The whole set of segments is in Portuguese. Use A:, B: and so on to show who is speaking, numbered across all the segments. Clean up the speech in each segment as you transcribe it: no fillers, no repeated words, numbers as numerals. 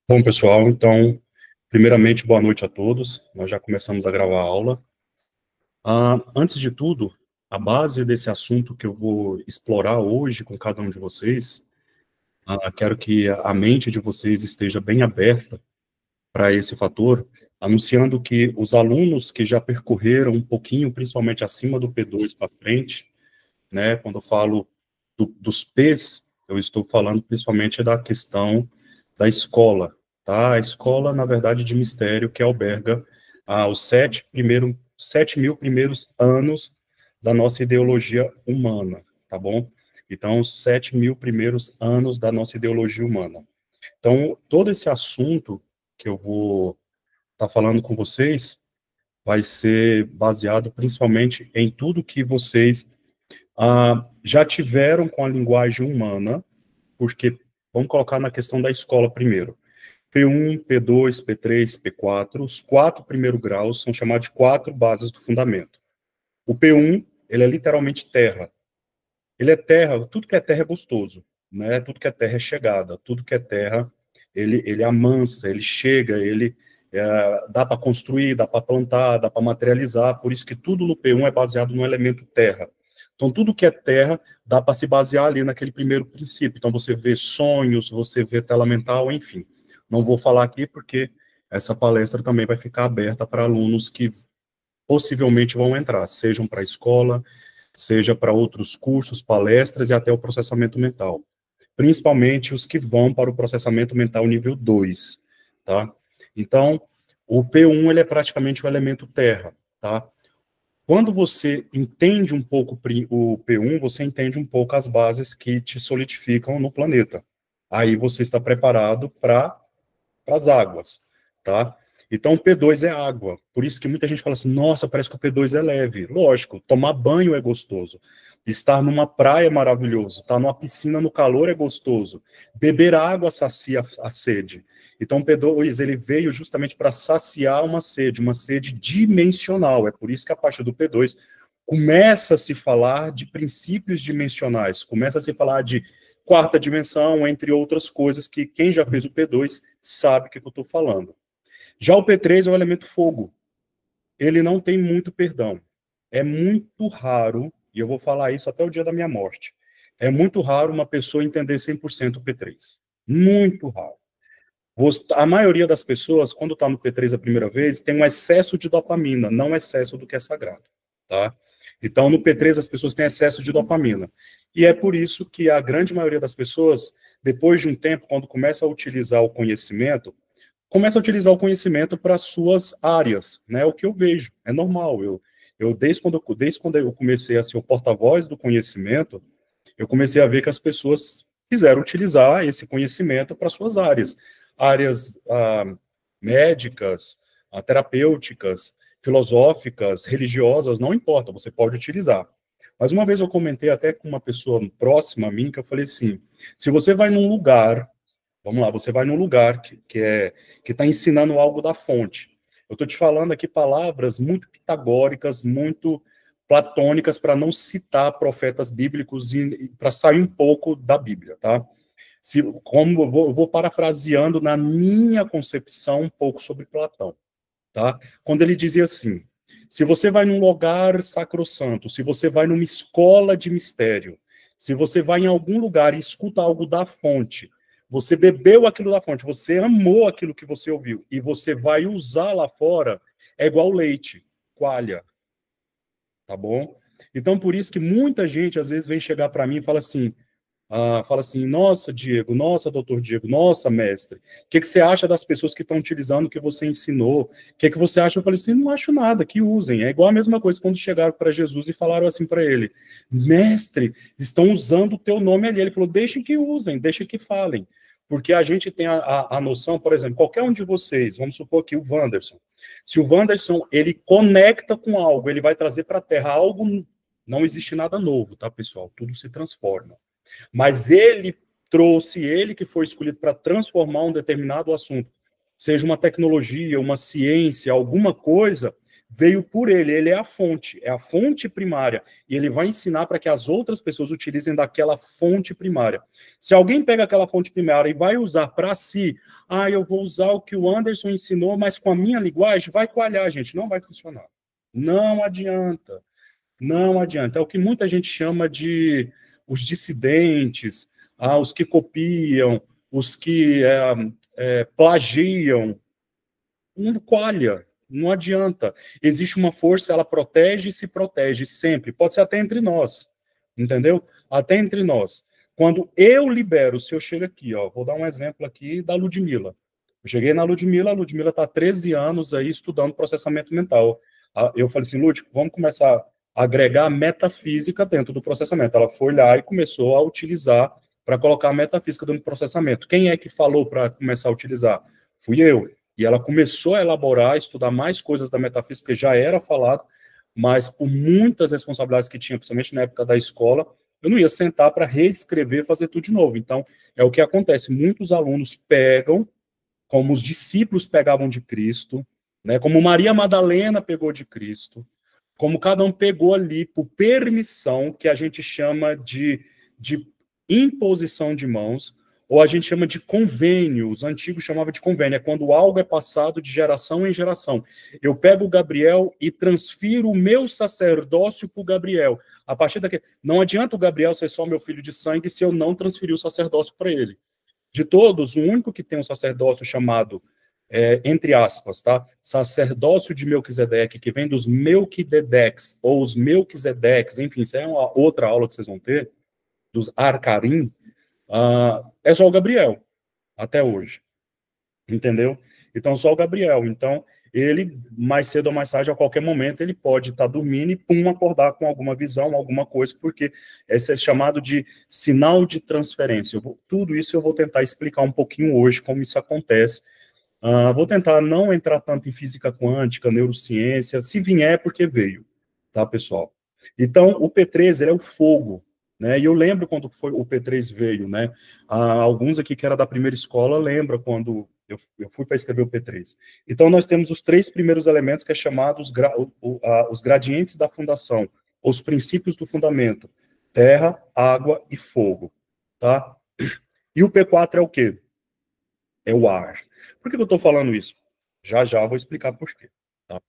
A: Bom, pessoal, então, primeiramente, boa noite a todos. Nós já começamos a gravar a aula. Antes de tudo, a base desse assunto que eu vou explorar hoje com cada um de vocês, quero que a mente de vocês esteja bem aberta para esse fator, anunciando que os alunos que já percorreram um pouquinho, principalmente acima do P2 para frente, né, quando eu falo dos P's, eu estou falando principalmente da questão da escola, tá? A escola, na verdade, de mistério que alberga os 7 mil primeiros anos da nossa ideologia humana, tá bom? Então, os 7 mil primeiros anos da nossa ideologia humana. Então, todo esse assunto que eu vou estar falando com vocês vai ser baseado principalmente em tudo que vocês já tiveram com a linguagem humana, porque vamos colocar na questão da escola primeiro. P1, P2, P3, P4, os 4 primeiros graus são chamados de 4 bases do fundamento. O P1, ele é literalmente terra. Ele é terra, tudo que é terra é gostoso, né? Tudo que é terra é chegada, tudo que é terra, ele amansa, ele chega, dá para construir, dá para plantar, dá para materializar, por isso que tudo no P1 é baseado no elemento terra. Então, tudo que é terra, dá para se basear ali naquele primeiro princípio. Então, você vê sonhos, você vê tela mental, enfim. Não vou falar aqui porque essa palestra também vai ficar aberta para alunos que possivelmente vão entrar, sejam para a escola, seja para outros cursos, palestras e até o processamento mental. Principalmente os que vão para o processamento mental nível 2, tá? Então, o P1, ele é praticamente o elemento terra, tá? Quando você entende um pouco o P1, você entende um pouco as bases que te solidificam no planeta. Aí você está preparado para as águas, tá? Então, o P2 é água. Por isso que muita gente fala assim, nossa, parece que o P2 é leve. Lógico, tomar banho é gostoso. Estar numa praia é maravilhoso. Estar numa piscina no calor é gostoso. Beber água sacia a sede. Então, o P2, ele veio justamente para saciar uma sede dimensional. É por isso que a partir do P2 começa a se falar de princípios dimensionais, começa a se falar de quarta dimensão, entre outras coisas que quem já fez o P2 sabe o que eu estou falando. Já o P3 é o elemento fogo. Ele não tem muito perdão. É muito raro, e eu vou falar isso até o dia da minha morte, é muito raro uma pessoa entender 100% o P3. Muito raro. A maioria das pessoas, quando está no P3 a primeira vez, tem um excesso de dopamina, não excesso do que é sagrado, tá? Então, no P3, as pessoas têm excesso de dopamina. E é por isso que a grande maioria das pessoas, depois de um tempo, quando começa a utilizar o conhecimento, começa a utilizar o conhecimento para suas áreas, né? O que eu vejo, é normal. Desde quando eu comecei a ser o porta-voz do conhecimento, eu comecei a ver que as pessoas quiseram utilizar esse conhecimento para suas áreas. Áreas médicas, terapêuticas, filosóficas, religiosas, não importa, você pode utilizar. Mas uma vez eu comentei até com uma pessoa próxima a mim, que eu falei assim, se você vai num lugar, vamos lá, você vai num lugar que está ensinando algo da fonte. Eu estou te falando aqui palavras muito pitagóricas, muito platônicas, para não citar profetas bíblicos e para sair um pouco da Bíblia, tá? Como eu vou parafraseando na minha concepção um pouco sobre Platão, tá? Quando ele dizia assim, se você vai num lugar sacrossanto, se você vai numa escola de mistério, se você vai em algum lugar e escuta algo da fonte, você bebeu aquilo da fonte, você amou aquilo que você ouviu, e você vai usar lá fora, é igual leite, coalha, tá bom? Então, por isso que muita gente, às vezes, vem chegar para mim e fala assim, nossa, Diego, nossa, doutor Diego, nossa, mestre, o que você acha das pessoas que estão utilizando o que você ensinou? O que você acha? Eu falei assim, não acho nada, que usem. É igual a mesma coisa quando chegaram para Jesus e falaram assim para ele, mestre, estão usando o teu nome ali. Ele falou, deixem que usem, deixem que falem. Porque a gente tem a noção, por exemplo, qualquer um de vocês, vamos supor que o Wanderson, se o Wanderson, ele conecta com algo, ele vai trazer para a Terra algo, não existe nada novo, tá, pessoal? Tudo se transforma. Mas ele que foi escolhido para transformar um determinado assunto, seja uma tecnologia, uma ciência, alguma coisa, veio por ele é a fonte primária, e ele vai ensinar para que as outras pessoas utilizem daquela fonte primária. Se alguém pega aquela fonte primária e vai usar para si, eu vou usar o que o Anderson ensinou, mas com a minha linguagem, vai coalhar, gente, não vai funcionar. Não adianta. Não adianta. É o que muita gente chama de os dissidentes, os que copiam, os que plagiam. Não coalha, não adianta. Existe uma força, ela protege e se protege sempre. Pode ser até entre nós, entendeu? Até entre nós. Quando eu libero, se eu chego aqui, vou dar um exemplo aqui da Ludmilla. Eu cheguei na Ludmilla, a Ludmilla está há 13 anos aí estudando processamento mental. Eu falei assim, Lud, vamos começar a agregar metafísica dentro do processamento. Ela foi lá e começou a utilizar para colocar a metafísica dentro do processamento. Quem é que falou para começar a utilizar? Fui eu. E ela começou a elaborar, estudar mais coisas da metafísica, que já era falado, mas por muitas responsabilidades que tinha, principalmente na época da escola, eu não ia sentar para reescrever, fazer tudo de novo. Então, é o que acontece. Muitos alunos pegam, como os discípulos pegavam de Cristo, né, como Maria Madalena pegou de Cristo, como cada um pegou ali por permissão, que a gente chama de imposição de mãos, ou a gente chama de convênio, os antigos chamavam de convênio, é quando algo é passado de geração em geração. Eu pego o Gabriel e transfiro o meu sacerdócio para o Gabriel. A partir daqui, não adianta o Gabriel ser só meu filho de sangue se eu não transferir o sacerdócio para ele. De todos, o único que tem um sacerdócio chamado, entre aspas, tá? Sacerdócio de Melquisedeque, que vem dos Melquidedeques, ou os Melquisedeques, enfim, isso é uma outra aula que vocês vão ter, dos Arcarim, é só o Gabriel, até hoje, entendeu? Então, só o Gabriel. Então, ele, mais cedo ou mais tarde, a qualquer momento, ele pode estar dormindo e, pum, acordar com alguma visão, alguma coisa, porque esse é chamado de sinal de transferência. Tudo isso eu vou tentar explicar um pouquinho hoje, como isso acontece. Vou tentar não entrar tanto em física quântica, neurociência, se vier é porque veio, tá, pessoal? Então, o P3, ele é o fogo, né? E eu lembro quando foi o P3 veio, né? Alguns aqui que era da primeira escola lembram quando eu fui para escrever o P3. Então, nós temos os 3 primeiros elementos que é chamados os gradientes da fundação, os princípios do fundamento: terra, água e fogo, tá? E o P4 é o quê? É o ar. Por que eu estou falando isso? Já já vou explicar por quê, tá?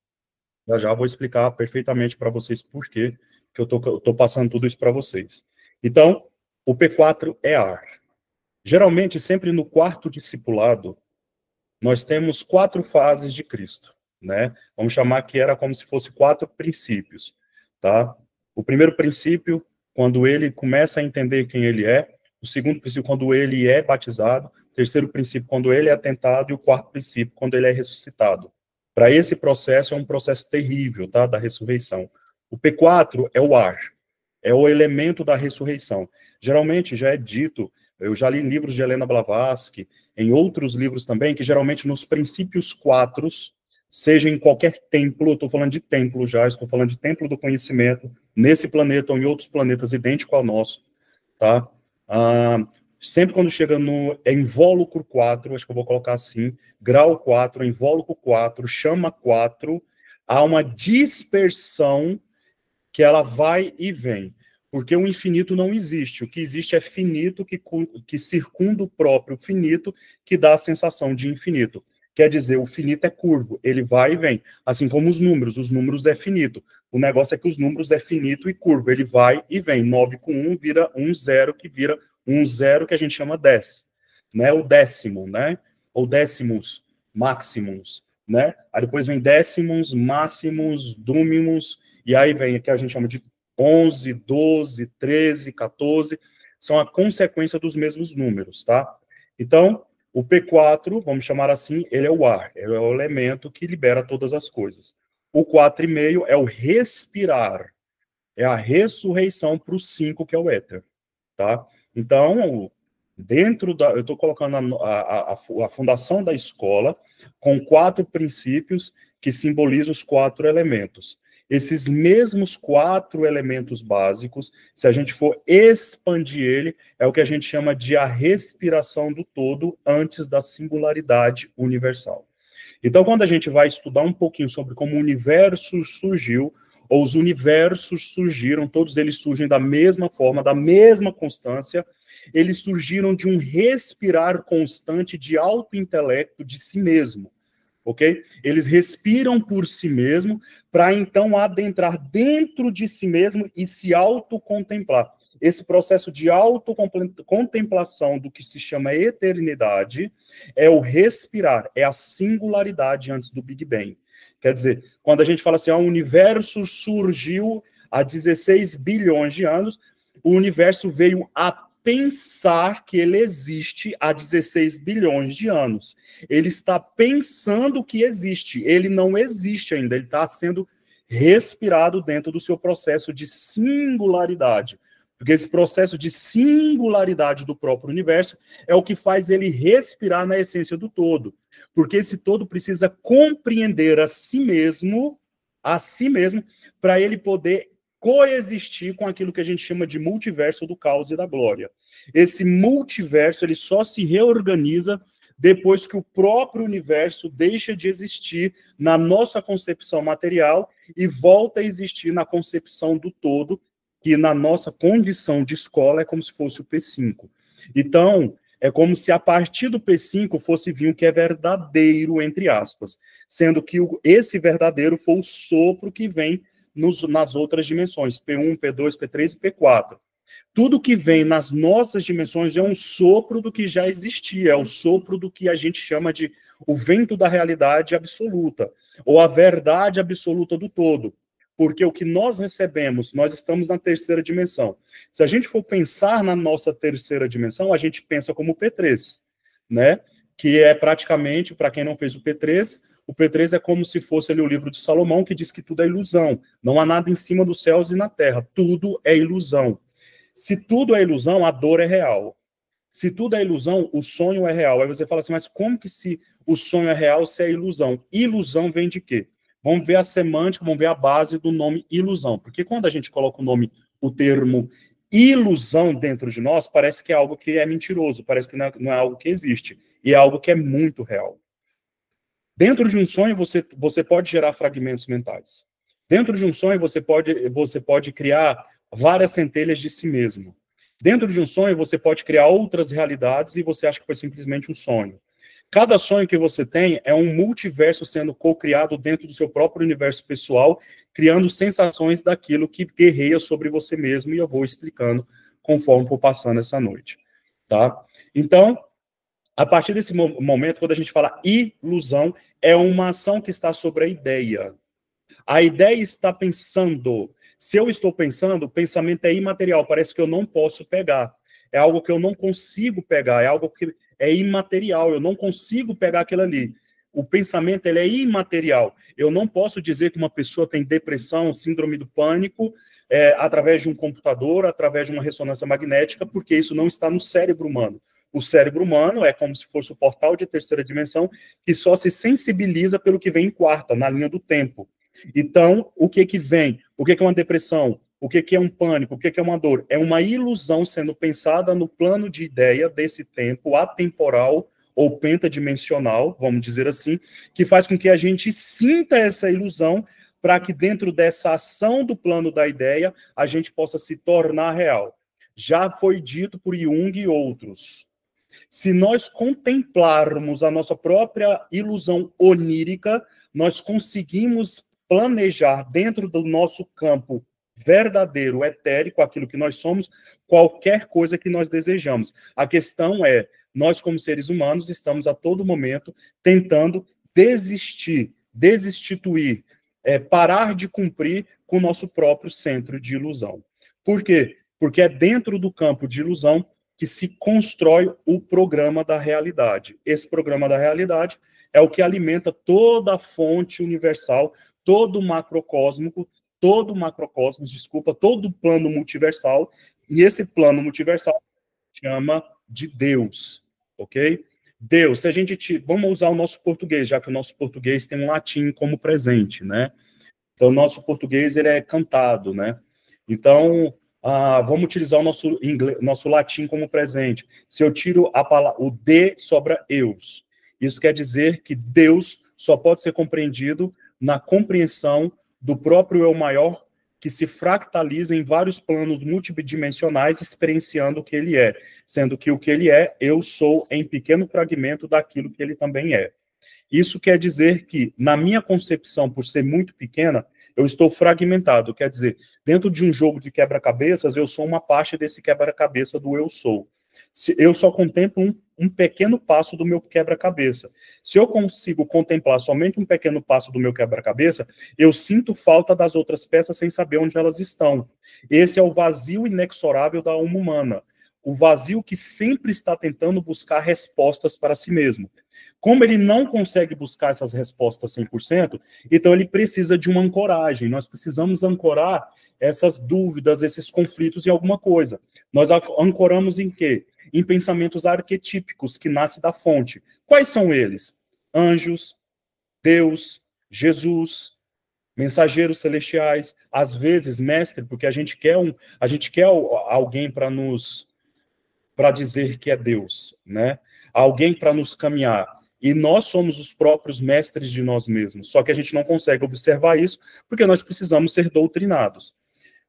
A: Já já vou explicar perfeitamente para vocês por quê que eu tô passando tudo isso para vocês. Então, o P4 é ar. Geralmente, sempre no quarto discipulado, nós temos 4 fases de Cristo, né? Vamos chamar que era como se fosse 4 princípios, tá? O primeiro princípio, quando ele começa a entender quem ele é. O segundo princípio, quando ele é batizado. O terceiro princípio, quando ele é tentado. E o quarto princípio, quando ele é ressuscitado. Para esse processo, é um processo terrível, tá? Da ressurreição. O P4 é o ar. É o elemento da ressurreição. Geralmente, já é dito, eu já li em livros de Helena Blavatsky, em outros livros também, que geralmente nos princípios 4, seja em qualquer templo, eu estou falando de templo já, estou falando de templo do conhecimento, nesse planeta ou em outros planetas idênticos ao nosso, tá? Sempre quando chega no invólucro 4, acho que eu vou colocar assim, grau 4, invólucro 4, chama 4, há uma dispersão que ela vai e vem. Porque o infinito não existe. O que existe é finito que circunda o próprio finito, que dá a sensação de infinito. Quer dizer, o finito é curvo, ele vai e vem. Assim como os números é finito. O negócio é que os números é finito e curvo, ele vai e vem. 9 com 1 vira 1, 0, que vira 1, 0, que a gente chama 10. Né? O décimo, né? Ou décimos, máximos, né? Aí depois vem décimos, máximos, dúmimos, e aí vem o que a gente chama de 11, 12, 13, 14, são a consequência dos mesmos números, tá? Então, o P4, vamos chamar assim, ele é o ar, ele é o elemento que libera todas as coisas. O 4,5 é o respirar, é a ressurreição para o 5, que é o éter, tá? Então, eu estou colocando a fundação da escola com 4 princípios que simbolizam os 4 elementos. Esses mesmos 4 elementos básicos, se a gente for expandir ele, é o que a gente chama de a respiração do todo antes da singularidade universal. Então, quando a gente vai estudar um pouquinho sobre como o universo surgiu, ou os universos surgiram, todos eles surgem da mesma forma, da mesma constância, eles surgiram de um respirar constante de autointelecto de si mesmo, ok? Eles respiram por si mesmo para então adentrar dentro de si mesmo e se autocontemplar. Esse processo de autocontemplação do que se chama eternidade é o respirar, é a singularidade antes do Big Bang. Quer dizer, quando a gente fala assim, o universo surgiu há 16 bilhões de anos, o universo veio a pensar que ele existe há 16 bilhões de anos. Ele está pensando que existe, ele não existe ainda, ele está sendo respirado dentro do seu processo de singularidade. Porque esse processo de singularidade do próprio universo é o que faz ele respirar na essência do todo. Porque esse todo precisa compreender a si mesmo, para ele poder coexistir com aquilo que a gente chama de multiverso do caos e da glória. Esse multiverso, ele só se reorganiza depois que o próprio universo deixa de existir na nossa concepção material e volta a existir na concepção do todo, que na nossa condição de escola é como se fosse o P5. Então, é como se a partir do P5 fosse vir o que é verdadeiro, entre aspas, sendo que esse verdadeiro foi o sopro que vem nas outras dimensões, P1, P2, P3 e P4. Tudo que vem nas nossas dimensões é um sopro do que já existia, é o sopro do que a gente chama de o vento da realidade absoluta, ou a verdade absoluta do todo. Porque o que nós recebemos, nós estamos na terceira dimensão. Se a gente for pensar na nossa terceira dimensão, a gente pensa como P3, né? Que é praticamente, para quem não fez o P3 é como se fosse ali o livro de Salomão, que diz que tudo é ilusão. Não há nada em cima dos céus e na terra. Tudo é ilusão. Se tudo é ilusão, a dor é real. Se tudo é ilusão, o sonho é real. Aí você fala assim, mas como que se o sonho é real, se é ilusão? Ilusão vem de quê? Vamos ver a semântica, vamos ver a base do nome ilusão. Porque quando a gente coloca o termo ilusão dentro de nós, parece que é algo que é mentiroso, parece que não é algo que existe. E é algo que é muito real. Dentro de um sonho, você pode gerar fragmentos mentais. Dentro de um sonho, você pode criar várias centelhas de si mesmo. Dentro de um sonho, você pode criar outras realidades e você acha que foi simplesmente um sonho. Cada sonho que você tem é um multiverso sendo co-criado dentro do seu próprio universo pessoal, criando sensações daquilo que guerreia sobre você mesmo, e eu vou explicando conforme for passando essa noite. Tá? Então, a partir desse momento, quando a gente fala ilusão, é uma ação que está sobre a ideia. A ideia está pensando. Se eu estou pensando, o pensamento é imaterial, parece que eu não posso pegar. É algo que eu não consigo pegar, é algo que é imaterial, eu não consigo pegar aquilo ali. O pensamento, ele é imaterial. Eu não posso dizer que uma pessoa tem depressão, síndrome do pânico, através de um computador, através de uma ressonância magnética, porque isso não está no cérebro humano. O cérebro humano é como se fosse o portal de terceira dimensão, que só se sensibiliza pelo que vem em quarta, na linha do tempo. Então, o que vem? O que é uma depressão? O que é um pânico? O que é uma dor? É uma ilusão sendo pensada no plano de ideia desse tempo atemporal ou pentadimensional, vamos dizer assim, que faz com que a gente sinta essa ilusão para que dentro dessa ação do plano da ideia a gente possa se tornar real. Já foi dito por Jung e outros. Se nós contemplarmos a nossa própria ilusão onírica, nós conseguimos planejar dentro do nosso campo verdadeiro, etérico, aquilo que nós somos, qualquer coisa que nós desejamos. A questão é, nós como seres humanos estamos a todo momento tentando destituir, parar de cumprir com o nosso próprio centro de ilusão. Por quê? Porque é dentro do campo de ilusão que se constrói o programa da realidade. Esse programa da realidade é o que alimenta toda a fonte universal, todo o macrocosmos, todo o plano multiversal, e esse plano multiversal chama de Deus, ok? Deus, se a gente... Vamos usar o nosso português, já que o nosso português tem um latim como presente, né? Então, o nosso português, ele é cantado, né? Então, vamos utilizar o nosso latim como presente. Se eu tiro o D, sobra eus. Isso quer dizer que Deus só pode ser compreendido na compreensão do próprio eu maior, que se fractaliza em vários planos multidimensionais, experienciando o que ele é, sendo que o que ele é, eu sou em pequeno fragmento daquilo que ele também é. Isso quer dizer que, na minha concepção, por ser muito pequena, eu estou fragmentado. Quer dizer, dentro de um jogo de quebra-cabeças, eu sou uma parte desse quebra-cabeça do eu sou. Eu só contemplo um pequeno passo do meu quebra-cabeça. Se eu consigo contemplar somente um pequeno passo do meu quebra-cabeça, eu sinto falta das outras peças sem saber onde elas estão. Esse é o vazio inexorável da alma humana. O vazio que sempre está tentando buscar respostas para si mesmo. Como ele não consegue buscar essas respostas 100%, então ele precisa de uma ancoragem. Nós precisamos ancorar essas dúvidas, esses conflitos em alguma coisa. Nós ancoramos em quê? Em pensamentos arquetípicos que nascem da fonte. Quais são eles? Anjos, Deus, Jesus, mensageiros celestiais, às vezes, mestre, porque a gente quer alguém para dizer que é Deus, né? Alguém para nos caminhar. E nós somos os próprios mestres de nós mesmos. Só que a gente não consegue observar isso porque nós precisamos ser doutrinados.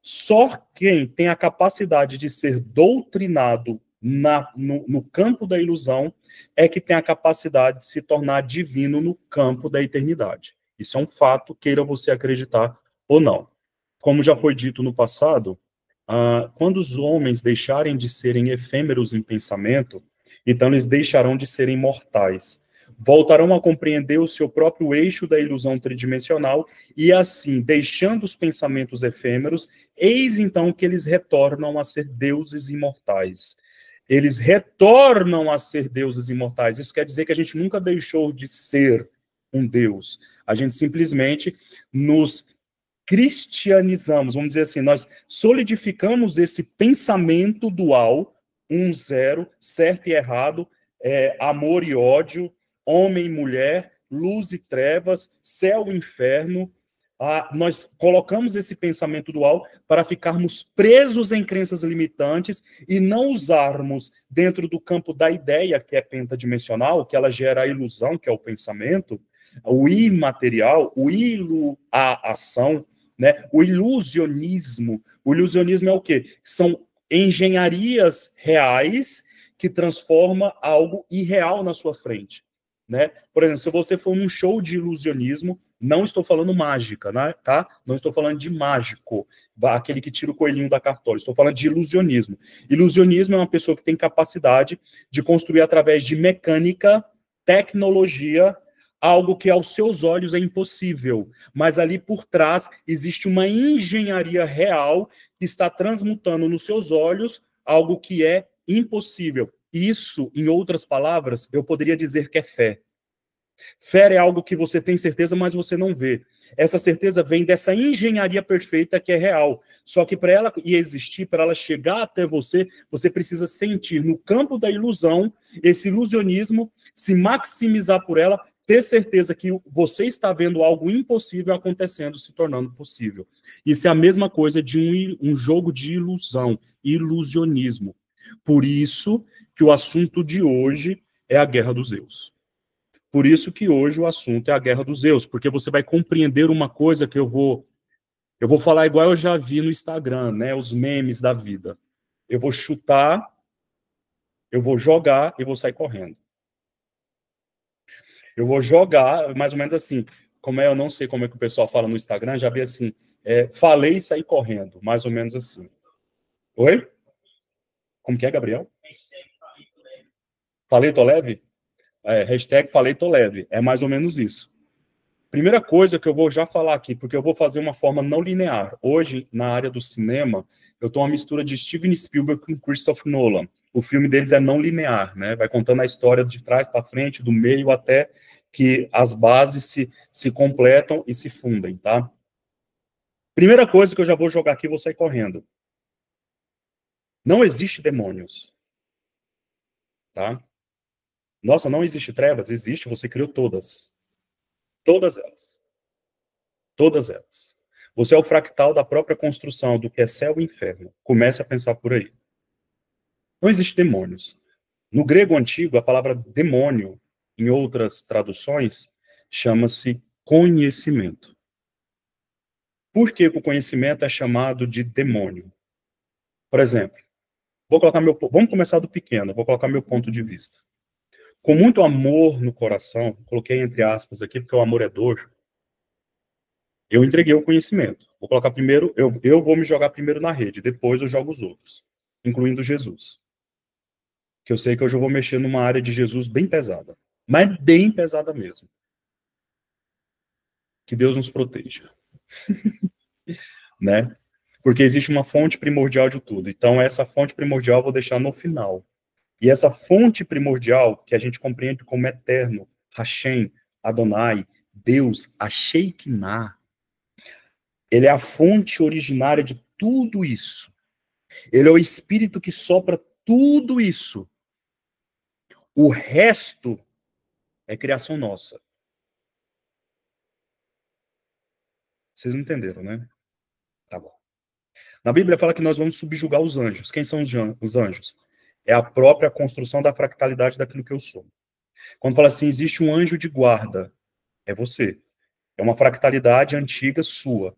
A: Só quem tem a capacidade de ser doutrinado no campo da ilusão é que tem a capacidade de se tornar divino no campo da eternidade. Isso é um fato, queira você acreditar ou não. Como já foi dito no passado, quando os homens deixarem de serem efêmeros em pensamento, então eles deixarão de serem mortais. Voltarão a compreender o seu próprio eixo da ilusão tridimensional e assim, deixando os pensamentos efêmeros, eis então que eles retornam a ser deuses imortais. Eles retornam a ser deuses imortais. Isso quer dizer que a gente nunca deixou de ser um deus. A gente simplesmente nos cristianizamos, vamos dizer assim, nós solidificamos esse pensamento dual, zero, certo e errado, amor e ódio, homem e mulher, luz e trevas, céu e inferno. Nós colocamos esse pensamento dual para ficarmos presos em crenças limitantes e não usarmos dentro do campo da ideia, que é pentadimensional, que ela gera a ilusão, que é o pensamento, o imaterial, a ação, né? O ilusionismo. O ilusionismo é o quê? São engenharias reais que transformam algo irreal na sua frente. Né? Por exemplo, se você for num show de ilusionismo, não estou falando mágica, né? Tá? Não estou falando de mágico, aquele que tira o coelhinho da cartola. Estou falando de ilusionismo. Ilusionismo é uma pessoa que tem capacidade de construir através de mecânica, tecnologia, algo que aos seus olhos é impossível, mas ali por trás existe uma engenharia real que está transmutando nos seus olhos algo que é impossível. Isso, em outras palavras, eu poderia dizer que é fé. Fé é algo que você tem certeza, mas você não vê. Essa certeza vem dessa engenharia perfeita que é real. Só que para ela existir, para ela chegar até você, você precisa sentir no campo da ilusão, esse ilusionismo, se maximizar por ela, ter certeza que você está vendo algo impossível acontecendo, se tornando possível. Isso é a mesma coisa de um jogo de ilusão, ilusionismo. Por isso que o assunto de hoje é a Guerra dos Zeus. Por isso que hoje o assunto é a Guerra dos Zeus, porque você vai compreender uma coisa que eu vou falar igual eu já vi no Instagram, né, os memes da vida. Eu vou chutar, eu vou jogar e vou sair correndo. Eu vou jogar, mais ou menos assim, eu não sei como é que o pessoal fala no Instagram, já vi assim, falei e saí correndo, mais ou menos assim. Oi? Como que é, Gabriel? Falei, tô leve? Hashtag falei, tô leve. É mais ou menos isso. Primeira coisa que eu vou já falar aqui, porque eu vou fazer uma forma não linear. Hoje, na área do cinema, eu estou uma mistura de Steven Spielberg com Christopher Nolan. O filme deles é não linear, né? Vai contando a história de trás para frente, do meio até que as bases se completam e se fundem, tá? Primeira coisa que eu já vou jogar aqui, vou sair correndo. Não existe demônios, tá? Nossa, não existe trevas? Existe, você criou todas. Todas elas. Todas elas. Você é o fractal da própria construção do que é céu e inferno. Comece a pensar por aí. Não existe demônios. No grego antigo, a palavra demônio, em outras traduções, chama-se conhecimento. Por que o conhecimento é chamado de demônio? Por exemplo, vamos começar do pequeno, vou colocar meu ponto de vista. Com muito amor no coração, coloquei entre aspas aqui, porque o amor é dor, eu entreguei o conhecimento. Vou colocar primeiro, eu vou me jogar primeiro na rede, depois eu jogo os outros, incluindo Jesus. Que eu sei que hoje eu vou mexer numa área de Jesus bem pesada, mas bem pesada mesmo. Que Deus nos proteja. Né? Porque existe uma fonte primordial de tudo. Então, essa fonte primordial eu vou deixar no final. E essa fonte primordial, que a gente compreende como eterno, Hashem, Adonai, Deus, a Shekinah, ele é a fonte originária de tudo isso. Ele é o espírito que sopra tudo isso. O resto é criação nossa. Vocês não entenderam, né? Tá bom. Na Bíblia fala que nós vamos subjugar os anjos. Quem são os anjos? É a própria construção da fractalidade daquilo que eu sou. Quando fala assim, existe um anjo de guarda, é você. É uma fractalidade antiga sua.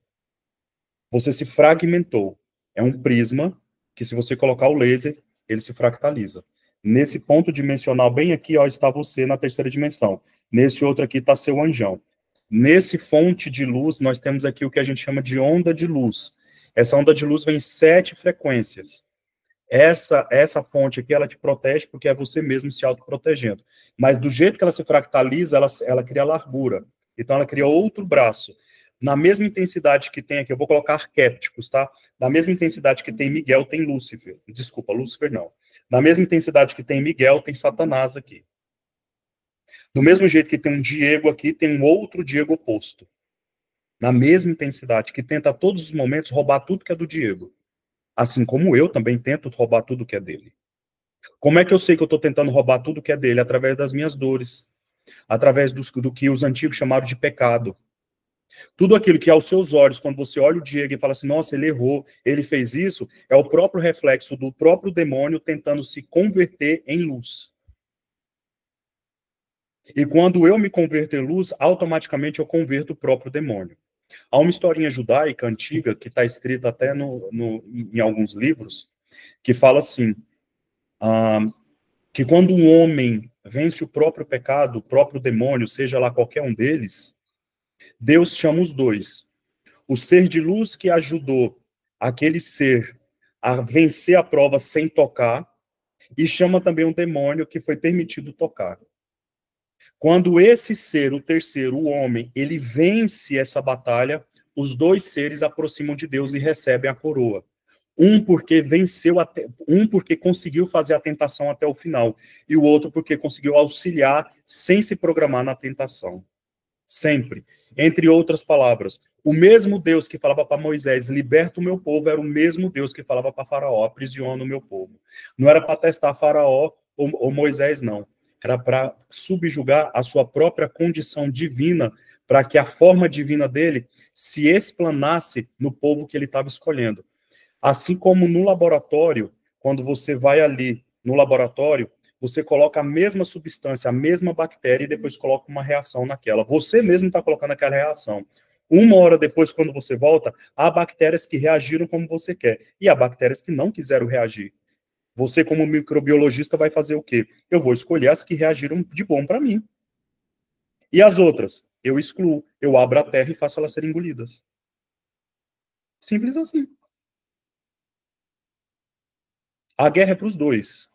A: Você se fragmentou. É um prisma que, se você colocar o laser, ele se fractaliza. Nesse ponto dimensional, bem aqui, ó, está você na terceira dimensão. Nesse outro aqui está seu anjão. Nesse fonte de luz, nós temos aqui o que a gente chama de onda de luz. Essa onda de luz vem em 7 frequências. Essa fonte aqui, ela te protege porque é você mesmo se autoprotegendo. Mas do jeito que ela se fractaliza, ela cria largura. Então, ela cria outro braço. Na mesma intensidade que tem aqui, eu vou colocar arquétipos, tá? Na mesma intensidade que tem Miguel, tem Lúcifer. Desculpa, Lúcifer não. Na mesma intensidade que tem Miguel, tem Satanás aqui. Do mesmo jeito que tem um Diego aqui, tem um outro Diego oposto. Na mesma intensidade, que tenta a todos os momentos roubar tudo que é do Diego. Assim como eu também tento roubar tudo que é dele. Como é que eu sei que eu estou tentando roubar tudo que é dele? Através das minhas dores. Através do que os antigos chamaram de pecado. Tudo aquilo que aos seus olhos, quando você olha o Diego e fala assim, nossa, ele errou, ele fez isso, é o próprio reflexo do próprio demônio tentando se converter em luz. E quando eu me converto em luz, automaticamente eu converto o próprio demônio. Há uma historinha judaica antiga, que está escrita até em alguns livros, que fala assim, que quando um homem vence o próprio pecado, o próprio demônio, seja lá qualquer um deles, Deus chama os dois. O ser de luz que ajudou aquele ser a vencer a prova sem tocar, e chama também um demônio que foi permitido tocar. Quando esse ser, o terceiro, o homem, ele vence essa batalha, os dois seres aproximam de Deus e recebem a coroa. Um porque um porque conseguiu fazer a tentação até o final, e o outro porque conseguiu auxiliar sem se programar na tentação. Sempre. Entre outras palavras, o mesmo Deus que falava para Moisés, liberta o meu povo, era o mesmo Deus que falava para Faraó, aprisiona o meu povo. Não era para testar Faraó ou Moisés, não. Era para subjugar a sua própria condição divina, para que a forma divina dele se explanasse no povo que ele estava escolhendo. Assim como no laboratório, quando você vai ali no laboratório, você coloca a mesma substância, a mesma bactéria, e depois coloca uma reação naquela. Você mesmo está colocando aquela reação. Uma hora depois, quando você volta, há bactérias que reagiram como você quer, e há bactérias que não quiseram reagir. Você, como microbiologista, vai fazer o quê? Eu vou escolher as que reagiram de bom para mim. E as outras? Eu excluo. Eu abro a terra e faço elas serem engolidas. Simples assim. A guerra é para os dois.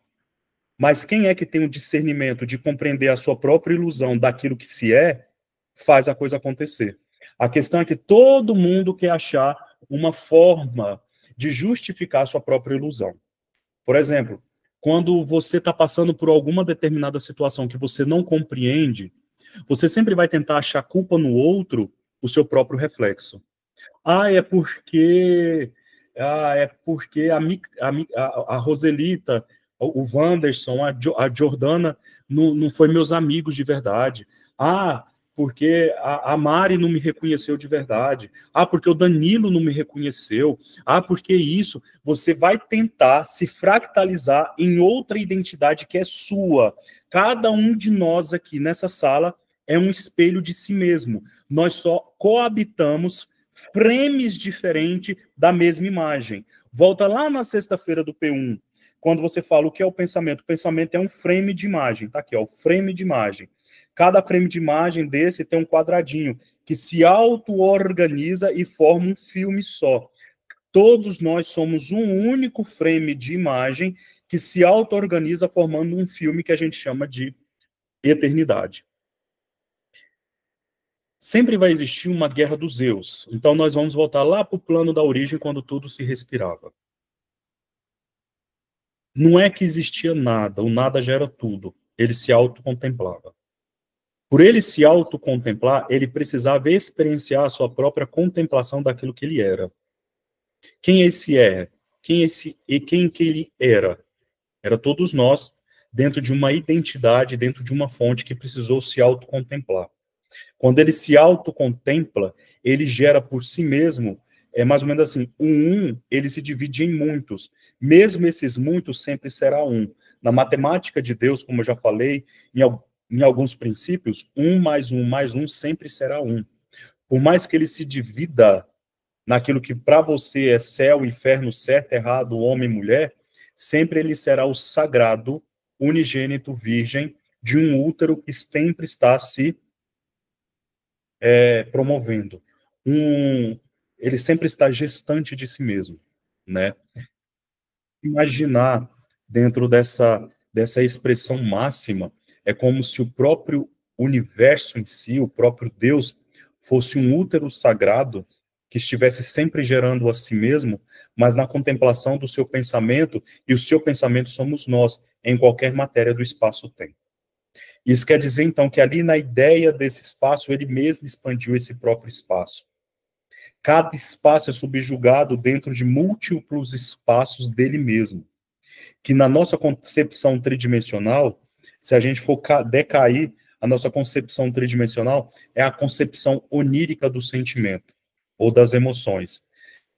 A: Mas quem é que tem o discernimento de compreender a sua própria ilusão daquilo que se é, faz a coisa acontecer. A questão é que todo mundo quer achar uma forma de justificar a sua própria ilusão. Por exemplo, quando você está passando por alguma determinada situação que você não compreende, você sempre vai tentar achar culpa no outro, o seu próprio reflexo. É porque a Roselita, o Wanderson, a Jordana não foi meus amigos de verdade. Porque a Mari não me reconheceu de verdade. Porque o Danilo não me reconheceu. Porque isso. Você vai tentar se fractalizar em outra identidade que é sua. Cada um de nós aqui nessa sala é um espelho de si mesmo. Nós só coabitamos frames diferentes da mesma imagem. Volta lá na sexta-feira do P1, quando você fala o que é o pensamento. O pensamento é um frame de imagem. Tá aqui, ó, o frame de imagem. Cada frame de imagem desse tem um quadradinho que se auto-organiza e forma um filme só. Todos nós somos um único frame de imagem que se auto-organiza formando um filme que a gente chama de eternidade. Sempre vai existir uma guerra dos eus. Então nós vamos voltar lá para o plano da origem, quando tudo se respirava. Não é que existia nada, o nada já era tudo. Ele se autocontemplava. Por ele se autocontemplar, ele precisava experienciar a sua própria contemplação daquilo que ele era. Quem esse é? Quem que ele era? Era todos nós, dentro de uma identidade, dentro de uma fonte que precisou se autocontemplar. Quando ele se autocontempla, ele gera por si mesmo, é mais ou menos assim, ele se divide em muitos. Mesmo esses muitos sempre será um. Na matemática de Deus, como eu já falei, em alguns princípios, 1 mais 1 sempre será 1. Por mais que ele se divida naquilo que para você é céu, inferno, certo, errado, homem e mulher, sempre ele será o sagrado, unigênito, virgem, de um útero que sempre está se promovendo. Ele sempre está gestante de si mesmo, né? Imaginar dentro dessa expressão máxima é como se o próprio universo em si, o próprio Deus, fosse um útero sagrado que estivesse sempre gerando a si mesmo, mas na contemplação do seu pensamento, e o seu pensamento somos nós, em qualquer matéria do espaço-tempo. Isso quer dizer, então, que ali na ideia desse espaço, ele mesmo expandiu esse próprio espaço. Cada espaço é subjugado dentro de múltiplos espaços dele mesmo. Que na nossa concepção tridimensional, se a gente for decair, a nossa concepção tridimensional é a concepção onírica do sentimento, ou das emoções.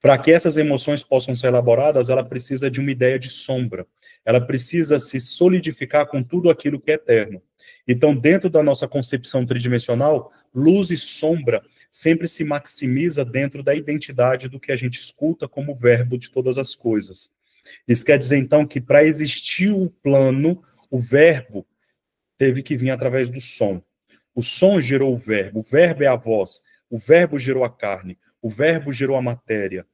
A: Para que essas emoções possam ser elaboradas, ela precisa de uma ideia de sombra. Ela precisa se solidificar com tudo aquilo que é eterno. Então, dentro da nossa concepção tridimensional, luz e sombra sempre se maximiza dentro da identidade do que a gente escuta como verbo de todas as coisas. Isso quer dizer, então, que para existir o plano, o verbo teve que vir através do som. O som gerou o verbo é a voz, o verbo gerou a carne, o verbo gerou a matéria.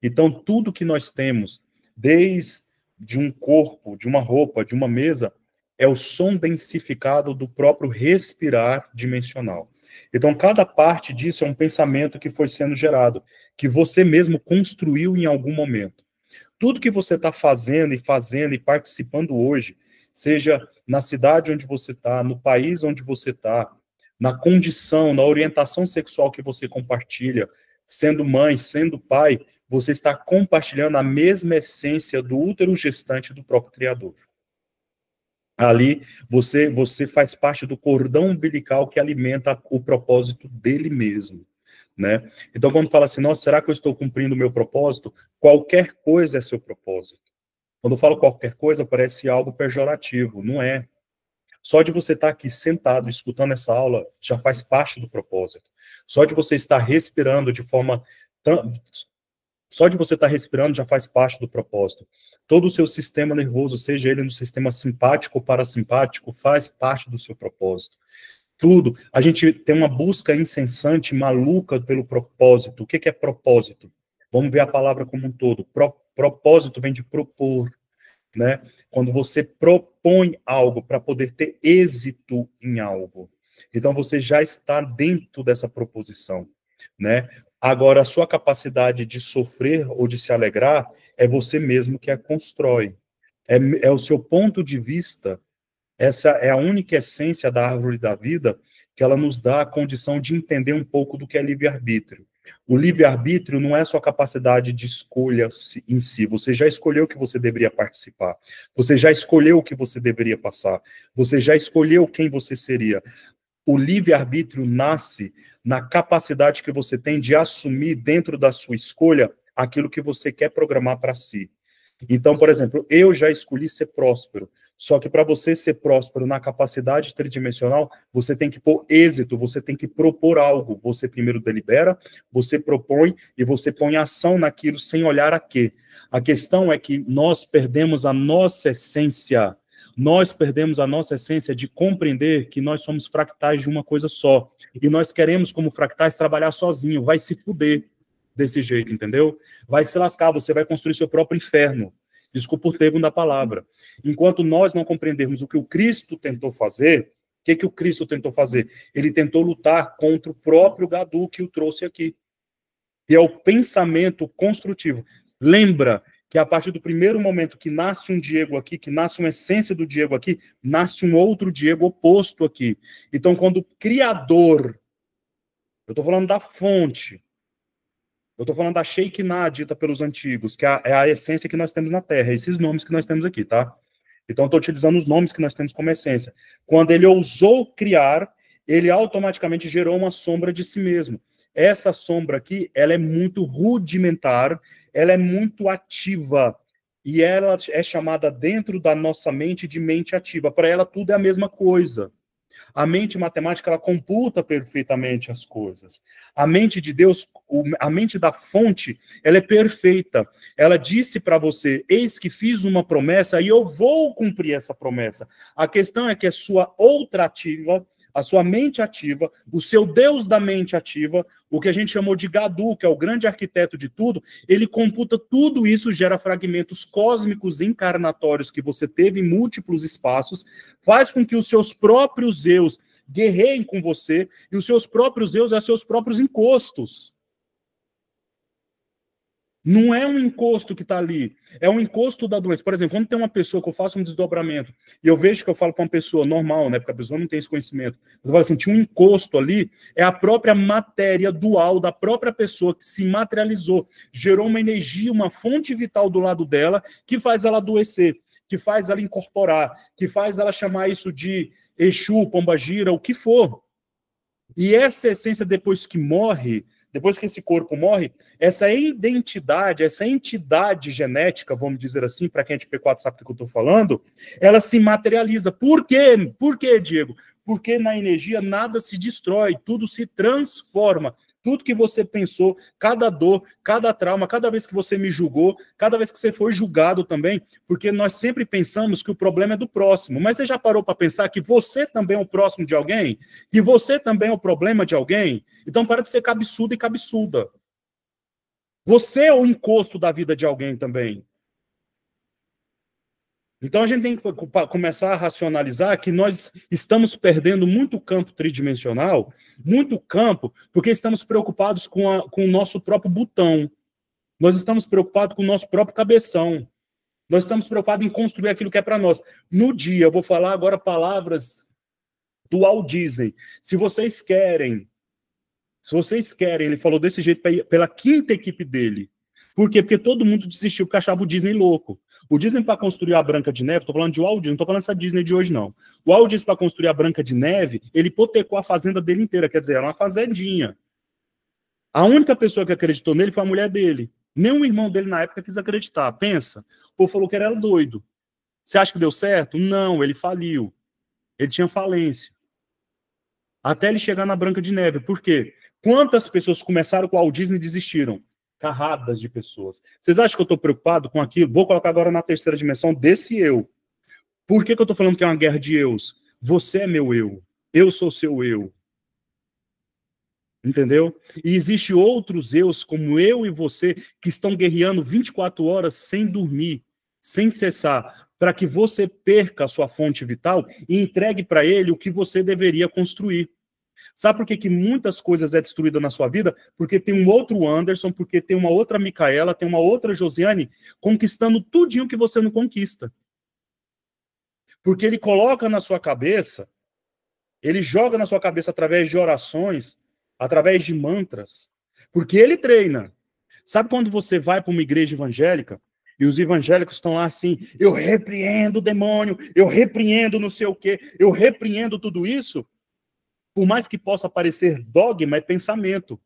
A: Então, tudo que nós temos, desde um corpo, de uma roupa, de uma mesa, é o som densificado do próprio respirar dimensional. Então, cada parte disso é um pensamento que foi sendo gerado, que você mesmo construiu em algum momento. Tudo que você está fazendo e participando hoje, seja na cidade onde você está, no país onde você está, na condição, na orientação sexual que você compartilha, sendo mãe, sendo pai, você está compartilhando a mesma essência do útero gestante do próprio Criador. Ali, você faz parte do cordão umbilical que alimenta o propósito dele mesmo, né? Então, quando fala assim, nossa, será que eu estou cumprindo o meu propósito? Qualquer coisa é seu propósito. Quando eu falo qualquer coisa, parece algo pejorativo. Não é. Só de você estar aqui sentado, escutando essa aula, já faz parte do propósito. Só de você estar respirando de forma... Só de você estar respirando já faz parte do propósito. Todo o seu sistema nervoso, seja ele no sistema simpático ou parasimpático, faz parte do seu propósito. Tudo. A gente tem uma busca incessante, maluca pelo propósito. O que é propósito? Vamos ver a palavra como um todo. Propósito vem de propor, né? Quando você propõe algo para poder ter êxito em algo. Então, você já está dentro dessa proposição, né? Agora, a sua capacidade de sofrer ou de se alegrar é você mesmo que a constrói. É o seu ponto de vista. Essa é a única essência da árvore da vida, que ela nos dá a condição de entender um pouco do que é livre-arbítrio. O livre-arbítrio não é a sua capacidade de escolha em si. Você já escolheu que você deveria participar. Você já escolheu o que você deveria passar. Você já escolheu quem você seria. O livre-arbítrio nasce na capacidade que você tem de assumir dentro da sua escolha aquilo que você quer programar para si. Então, por exemplo, eu já escolhi ser próspero. Só que para você ser próspero na capacidade tridimensional, você tem que pôr êxito, você tem que propor algo. Você primeiro delibera, você propõe e você põe ação naquilo sem olhar a quê. A questão é que nós perdemos a nossa essência. Nós perdemos a nossa essência de compreender que nós somos fractais de uma coisa só. E nós queremos, como fractais, trabalhar sozinho. Vai se fuder desse jeito, entendeu? Vai se lascar, você vai construir seu próprio inferno. Desculpa o termo da palavra. Enquanto nós não compreendermos o que o Cristo tentou fazer, o que o Cristo tentou fazer? Ele tentou lutar contra o próprio Gadu que o trouxe aqui. E é o pensamento construtivo. Lembra que a partir do primeiro momento que nasce um Diego aqui, que nasce uma essência do Diego aqui, nasce um outro Diego oposto aqui. Então, quando o Criador, eu estou falando da fonte, eu estou falando da Shekinah, dita pelos antigos, que é a essência que nós temos na Terra, esses nomes que nós temos aqui, tá? Então, estou utilizando os nomes que nós temos como essência. Quando ele ousou criar, ele automaticamente gerou uma sombra de si mesmo. Essa sombra aqui, ela é muito rudimentar, ela é muito ativa, e ela é chamada dentro da nossa mente de mente ativa. Para ela, tudo é a mesma coisa. A mente matemática, ela computa perfeitamente as coisas. A mente de Deus, a mente da fonte, ela é perfeita. Ela disse para você, eis que fiz uma promessa e eu vou cumprir essa promessa. A questão é que a sua outra ativa, a sua mente ativa, o seu Deus da mente ativa, o que a gente chamou de Gadu, que é o grande arquiteto de tudo, ele computa tudo isso, gera fragmentos cósmicos encarnatórios que você teve em múltiplos espaços, faz com que os seus próprios eus guerreiem com você, e os seus próprios eus são seus próprios encostos. Não é um encosto que está ali, é um encosto da doença. Por exemplo, quando tem uma pessoa que eu faço um desdobramento, e eu vejo que eu falo para uma pessoa normal, né, porque a pessoa não tem esse conhecimento, eu falo assim, tinha um encosto ali, é a própria matéria dual da própria pessoa que se materializou, gerou uma energia, uma fonte vital do lado dela, que faz ela adoecer, que faz ela incorporar, que faz ela chamar isso de Exu, Pombagira, o que for. E essa essência, depois que morre, depois que esse corpo morre, essa identidade, essa entidade genética, vamos dizer assim, para quem é de P4 sabe o que eu estou falando, ela se materializa. Por quê? Por quê, Diego? Porque na energia nada se destrói, tudo se transforma. Tudo que você pensou, cada dor, cada trauma, cada vez que você me julgou, cada vez que você foi julgado também, porque nós sempre pensamos que o problema é do próximo. Mas você já parou para pensar que você também é o próximo de alguém? Que você também é o problema de alguém? Então para de ser cabeçudo e cabeçuda. Você é o encosto da vida de alguém também. Então a gente tem que começar a racionalizar que nós estamos perdendo muito campo tridimensional, muito campo, porque estamos preocupados com o nosso próprio botão. Nós estamos preocupados com o nosso próprio cabeção. Nós estamos preocupados em construir aquilo que é para nós. No dia, eu vou falar agora palavras do Walt Disney. Se vocês querem, ele falou desse jeito pela quinta equipe dele. Por quê? Porque todo mundo desistiu porque achava o Disney louco. O Disney, para construir a Branca de Neve, estou falando de Walt Disney, não estou falando dessa Disney de hoje, não. O Walt Disney, para construir a Branca de Neve, ele hipotecou a fazenda dele inteira, quer dizer, era uma fazendinha. A única pessoa que acreditou nele foi a mulher dele. Nenhum irmão dele na época quis acreditar. Pensa, o povo falou que ele era doido. Você acha que deu certo? Não, ele faliu. Ele tinha falência. Até ele chegar na Branca de Neve. Por quê? Quantas pessoas começaram com o Walt Disney e desistiram? Carradas de pessoas. Vocês acham que eu estou preocupado com aquilo? Vou colocar agora na terceira dimensão desse eu. Por que eu estou falando que é uma guerra de eus? Você é meu eu. Eu sou seu eu. Entendeu? E existe outros eus, como eu e você, que estão guerreando 24 horas sem dormir, sem cessar, para que você perca a sua fonte vital e entregue para ele o que você deveria construir. Sabe por que muitas coisas é destruída na sua vida? Porque tem um outro Anderson, porque tem uma outra Micaela, tem uma outra Josiane, conquistando tudinho que você não conquista. Porque ele coloca na sua cabeça, ele joga na sua cabeça através de orações, através de mantras, porque ele treina. Sabe quando você vai para uma igreja evangélica, e os evangélicos estão lá assim, eu repreendo o demônio, eu repreendo não sei o quê, eu repreendo tudo isso? Por mais que possa parecer dogma, é pensamento.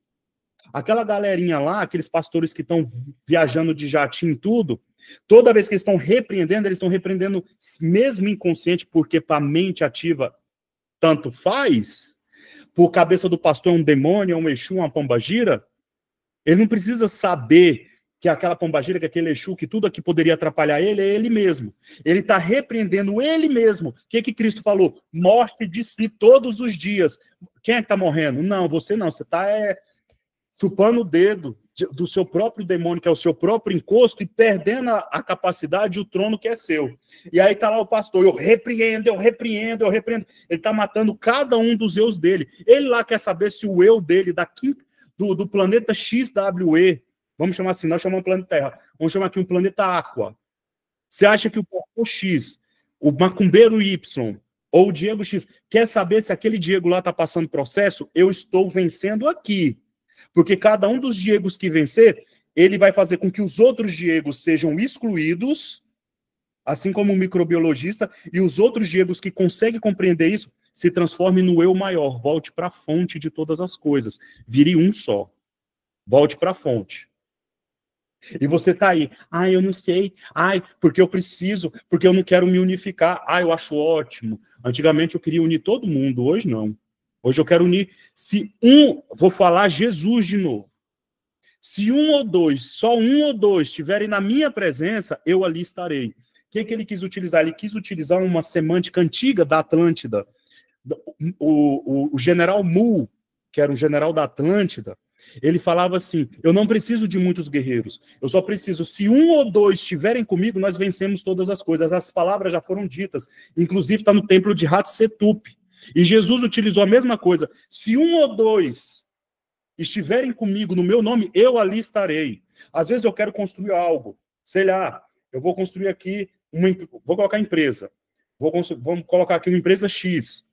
A: Aquela galerinha lá, aqueles pastores que estão viajando de jatinho e tudo, Toda vez que eles estão repreendendo mesmo inconsciente, porque para a mente ativa tanto faz, por cabeça do pastor é um demônio, é um Exu, uma pombagira, ele não precisa saber que aquela pombagira, que aquele Exu, que tudo aqui poderia atrapalhar ele, é ele mesmo. Ele está repreendendo ele mesmo. O que Cristo falou? Morte de si todos os dias. Quem é que está morrendo? Não, você não. Você está chupando o dedo do seu próprio demônio, que é o seu próprio encosto, e perdendo a capacidade e o trono que é seu. E aí está lá o pastor, eu repreendo. Ele está matando cada um dos eus dele. Ele lá quer saber se o eu dele, do planeta XWE, vamos chamar assim, nós chamamos planeta Terra, vamos chamar aqui um planeta Aqua. Você acha que o pastor X, o macumbeiro Y, ou o Diego X, quer saber se aquele Diego lá está passando processo? Eu estou vencendo aqui. Porque cada um dos Diegos que vencer, ele vai fazer com que os outros Diegos sejam excluídos, assim como o microbiologista, e os outros Diegos que conseguem compreender isso, se transformem no eu maior, volte para a fonte de todas as coisas, vire um só, volte para a fonte. E você tá aí, eu não sei, porque eu preciso, porque eu não quero me unificar, eu acho ótimo. Antigamente eu queria unir todo mundo, hoje não. Hoje eu quero unir, vou falar Jesus de novo. Se só um ou dois estiverem na minha presença, eu ali estarei. O que ele quis utilizar? Ele quis utilizar uma semântica antiga da Atlântida. O general Mu, que era um general da Atlântida, ele falava assim, eu não preciso de muitos guerreiros, eu só preciso, se um ou dois estiverem comigo, nós vencemos todas as coisas. As palavras já foram ditas, inclusive está no templo de Hatshepsut. E Jesus utilizou a mesma coisa. Se um ou dois estiverem comigo no meu nome, eu ali estarei. Às vezes eu quero construir algo. Sei lá, eu vou construir aqui, vou colocar empresa. Vamos colocar aqui uma empresa X.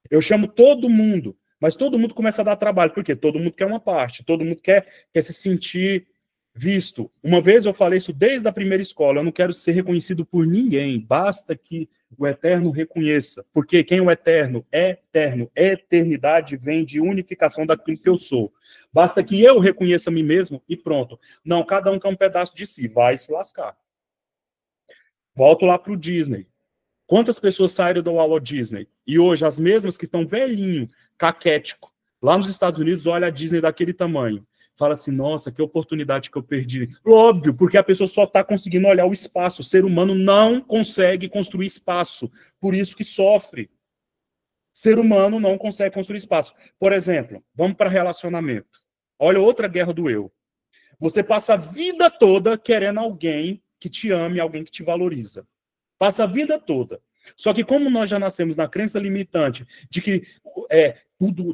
A: Eu chamo todo mundo, mas todo mundo começa a dar trabalho. Por quê? Todo mundo quer uma parte, todo mundo quer se sentir visto. Uma vez eu falei isso desde a primeira escola, eu não quero ser reconhecido por ninguém, basta que o eterno reconheça, porque quem é o eterno é eterno, eternidade vem de unificação daquilo que eu sou. Basta que eu reconheça a mim mesmo e pronto. Não, cada um quer um pedaço de si, vai se lascar. Volto lá para o Disney. Quantas pessoas saíram do Walt Disney? E hoje as mesmas que estão velhinho, caquético, lá nos Estados Unidos, olha a Disney daquele tamanho. Fala assim, nossa, que oportunidade que eu perdi. Óbvio, porque a pessoa só está conseguindo olhar o espaço. O ser humano não consegue construir espaço. Por isso que sofre. Ser humano não consegue construir espaço. Por exemplo, vamos para relacionamento. Olha outra guerra do eu. Você passa a vida toda querendo alguém que te ame, alguém que te valoriza. Passa a vida toda. Só que como nós já nascemos na crença limitante de que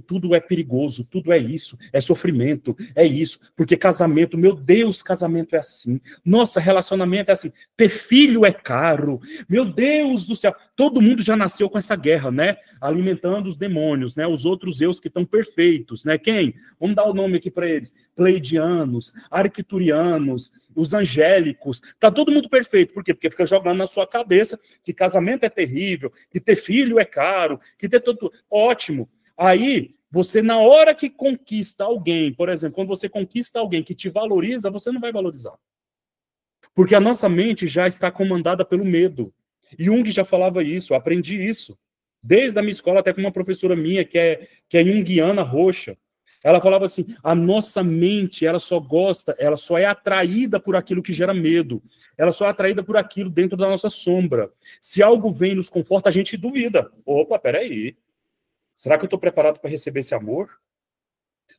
A: tudo é perigoso, tudo é isso, é sofrimento, é isso, porque casamento, meu Deus, casamento é assim, nossa, relacionamento é assim, ter filho é caro, meu Deus do céu, todo mundo já nasceu com essa guerra, né, alimentando os demônios, né, os outros eus que estão perfeitos, né, quem? Vamos dar o nome aqui para eles, pleidianos, arcturianos, os angélicos, tá todo mundo perfeito, por quê? Porque fica jogando na sua cabeça que casamento é terrível, que ter filho é caro, que ter tudo, ótimo. Aí, você, na hora que conquista alguém, por exemplo, quando você conquista alguém que te valoriza, você não vai valorizar. Porque a nossa mente já está comandada pelo medo. Jung já falava isso, eu aprendi isso. Desde a minha escola, até com uma professora minha, que é junguiana roxa. Ela falava assim, a nossa mente, ela só é atraída por aquilo que gera medo. Ela só é atraída por aquilo dentro da nossa sombra. Se algo vem e nos conforta, a gente duvida. Opa, peraí. Será que eu estou preparado para receber esse amor?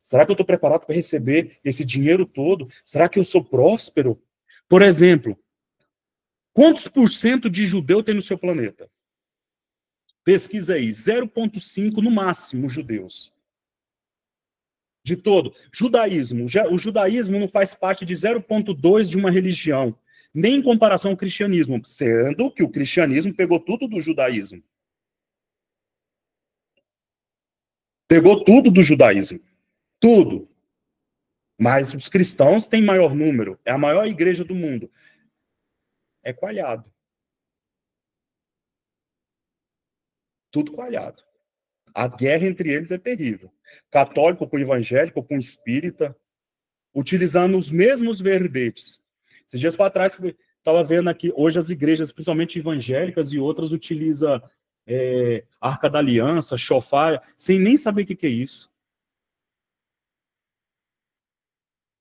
A: Será que eu estou preparado para receber esse dinheiro todo? Será que eu sou próspero? Por exemplo, quantos por cento de judeu tem no seu planeta? Pesquisa aí, 0,5 no máximo judeus. De todo. Judaísmo. O judaísmo não faz parte de 0,2 de uma religião, nem em comparação ao cristianismo, sendo que o cristianismo pegou tudo do judaísmo. Pegou tudo do judaísmo. Tudo. Mas os cristãos têm maior número. É a maior igreja do mundo. É coalhado. Tudo coalhado. A guerra entre eles é terrível. Católico com evangélico, com espírita, utilizando os mesmos verbetes. Esses dias para trás, Estava vendo aqui, hoje as igrejas, principalmente evangélicas e outras, utilizam Arca da Aliança, chofar, sem nem saber o que é isso.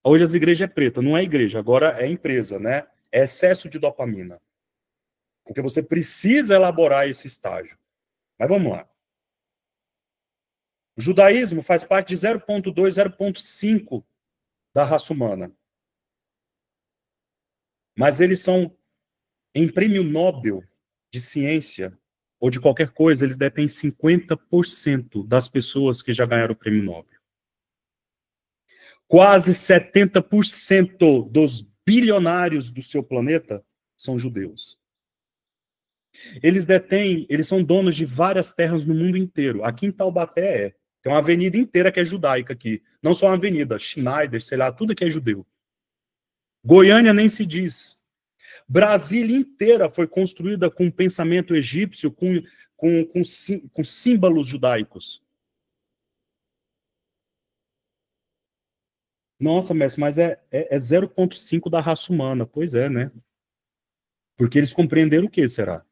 A: Hoje as igrejas é preta, não é igreja, agora é empresa, né? É excesso de dopamina. Porque você precisa elaborar esse estágio. Mas vamos lá. O judaísmo faz parte de 0,2, 0,5 da raça humana. Mas eles são, em prêmio Nobel de ciência, ou de qualquer coisa, eles detêm 50% das pessoas que já ganharam o prêmio Nobel. Quase 70% dos bilionários do seu planeta são judeus. Eles são donos de várias terras no mundo inteiro. Aqui em Taubaté tem uma avenida inteira que é judaica aqui. Não só uma avenida, Schneider, sei lá, tudo que é judeu. Goiânia nem se diz. Brasília inteira foi construída com pensamento egípcio, com símbolos judaicos. Nossa, mestre, mas é 0,5 da raça humana. Pois é, né? Porque eles compreenderam o que, será?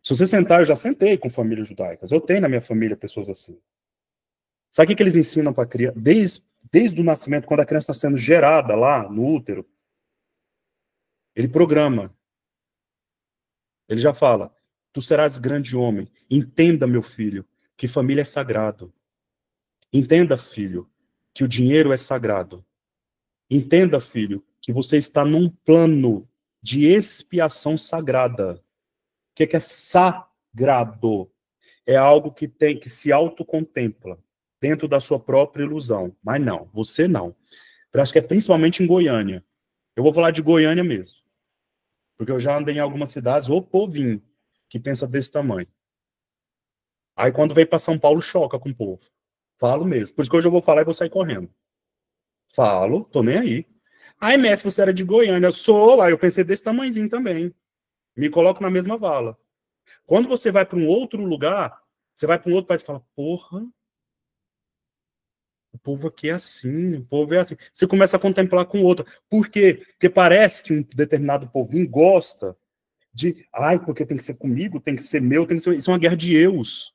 A: Se você sentar, eu já sentei com famílias judaicas. Eu tenho na minha família pessoas assim. Sabe o que eles ensinam para a criança? Desde o nascimento, quando a criança está sendo gerada lá no útero, ele programa. Ele já fala, tu serás grande homem. Entenda, meu filho, que família é sagrado. Entenda, filho, que o dinheiro é sagrado. Entenda, filho, que você está num plano de expiação sagrada. O que é sagrado? É algo que se autocontempla dentro da sua própria ilusão. Mas não, você não. Eu acho que é principalmente em Goiânia. Eu vou falar de Goiânia mesmo. Porque eu já andei em algumas cidades, o povinho, que pensa desse tamanho. Aí quando vem para São Paulo, choca com o povo. Falo mesmo. Por isso que hoje eu vou falar e vou sair correndo. Falo, tô nem aí. Ai, mestre, você era de Goiânia. Eu sou, aí eu pensei desse tamanhozinho também. Me coloco na mesma vala. Quando você vai para um outro lugar, você vai para um outro país e fala, porra, o povo aqui é assim, o povo é assim. Você começa a contemplar com o outro. Por quê? Porque parece que um determinado povinho gosta ai, porque tem que ser comigo, tem que ser meu, tem que ser... Isso é uma guerra de eus.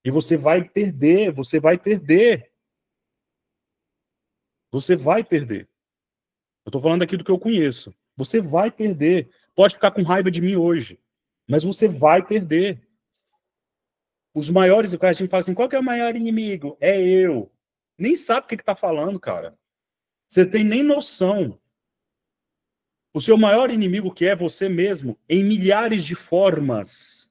A: E você vai perder, você vai perder. Você vai perder. Eu tô falando aqui do que eu conheço. Você vai perder. Pode ficar com raiva de mim hoje, mas você vai perder. Os maiores, a gente fala assim, qual que é o maior inimigo? É eu. Nem sabe o que tá falando, cara. Você tem nem noção. O seu maior inimigo, que é você mesmo, em milhares de formas.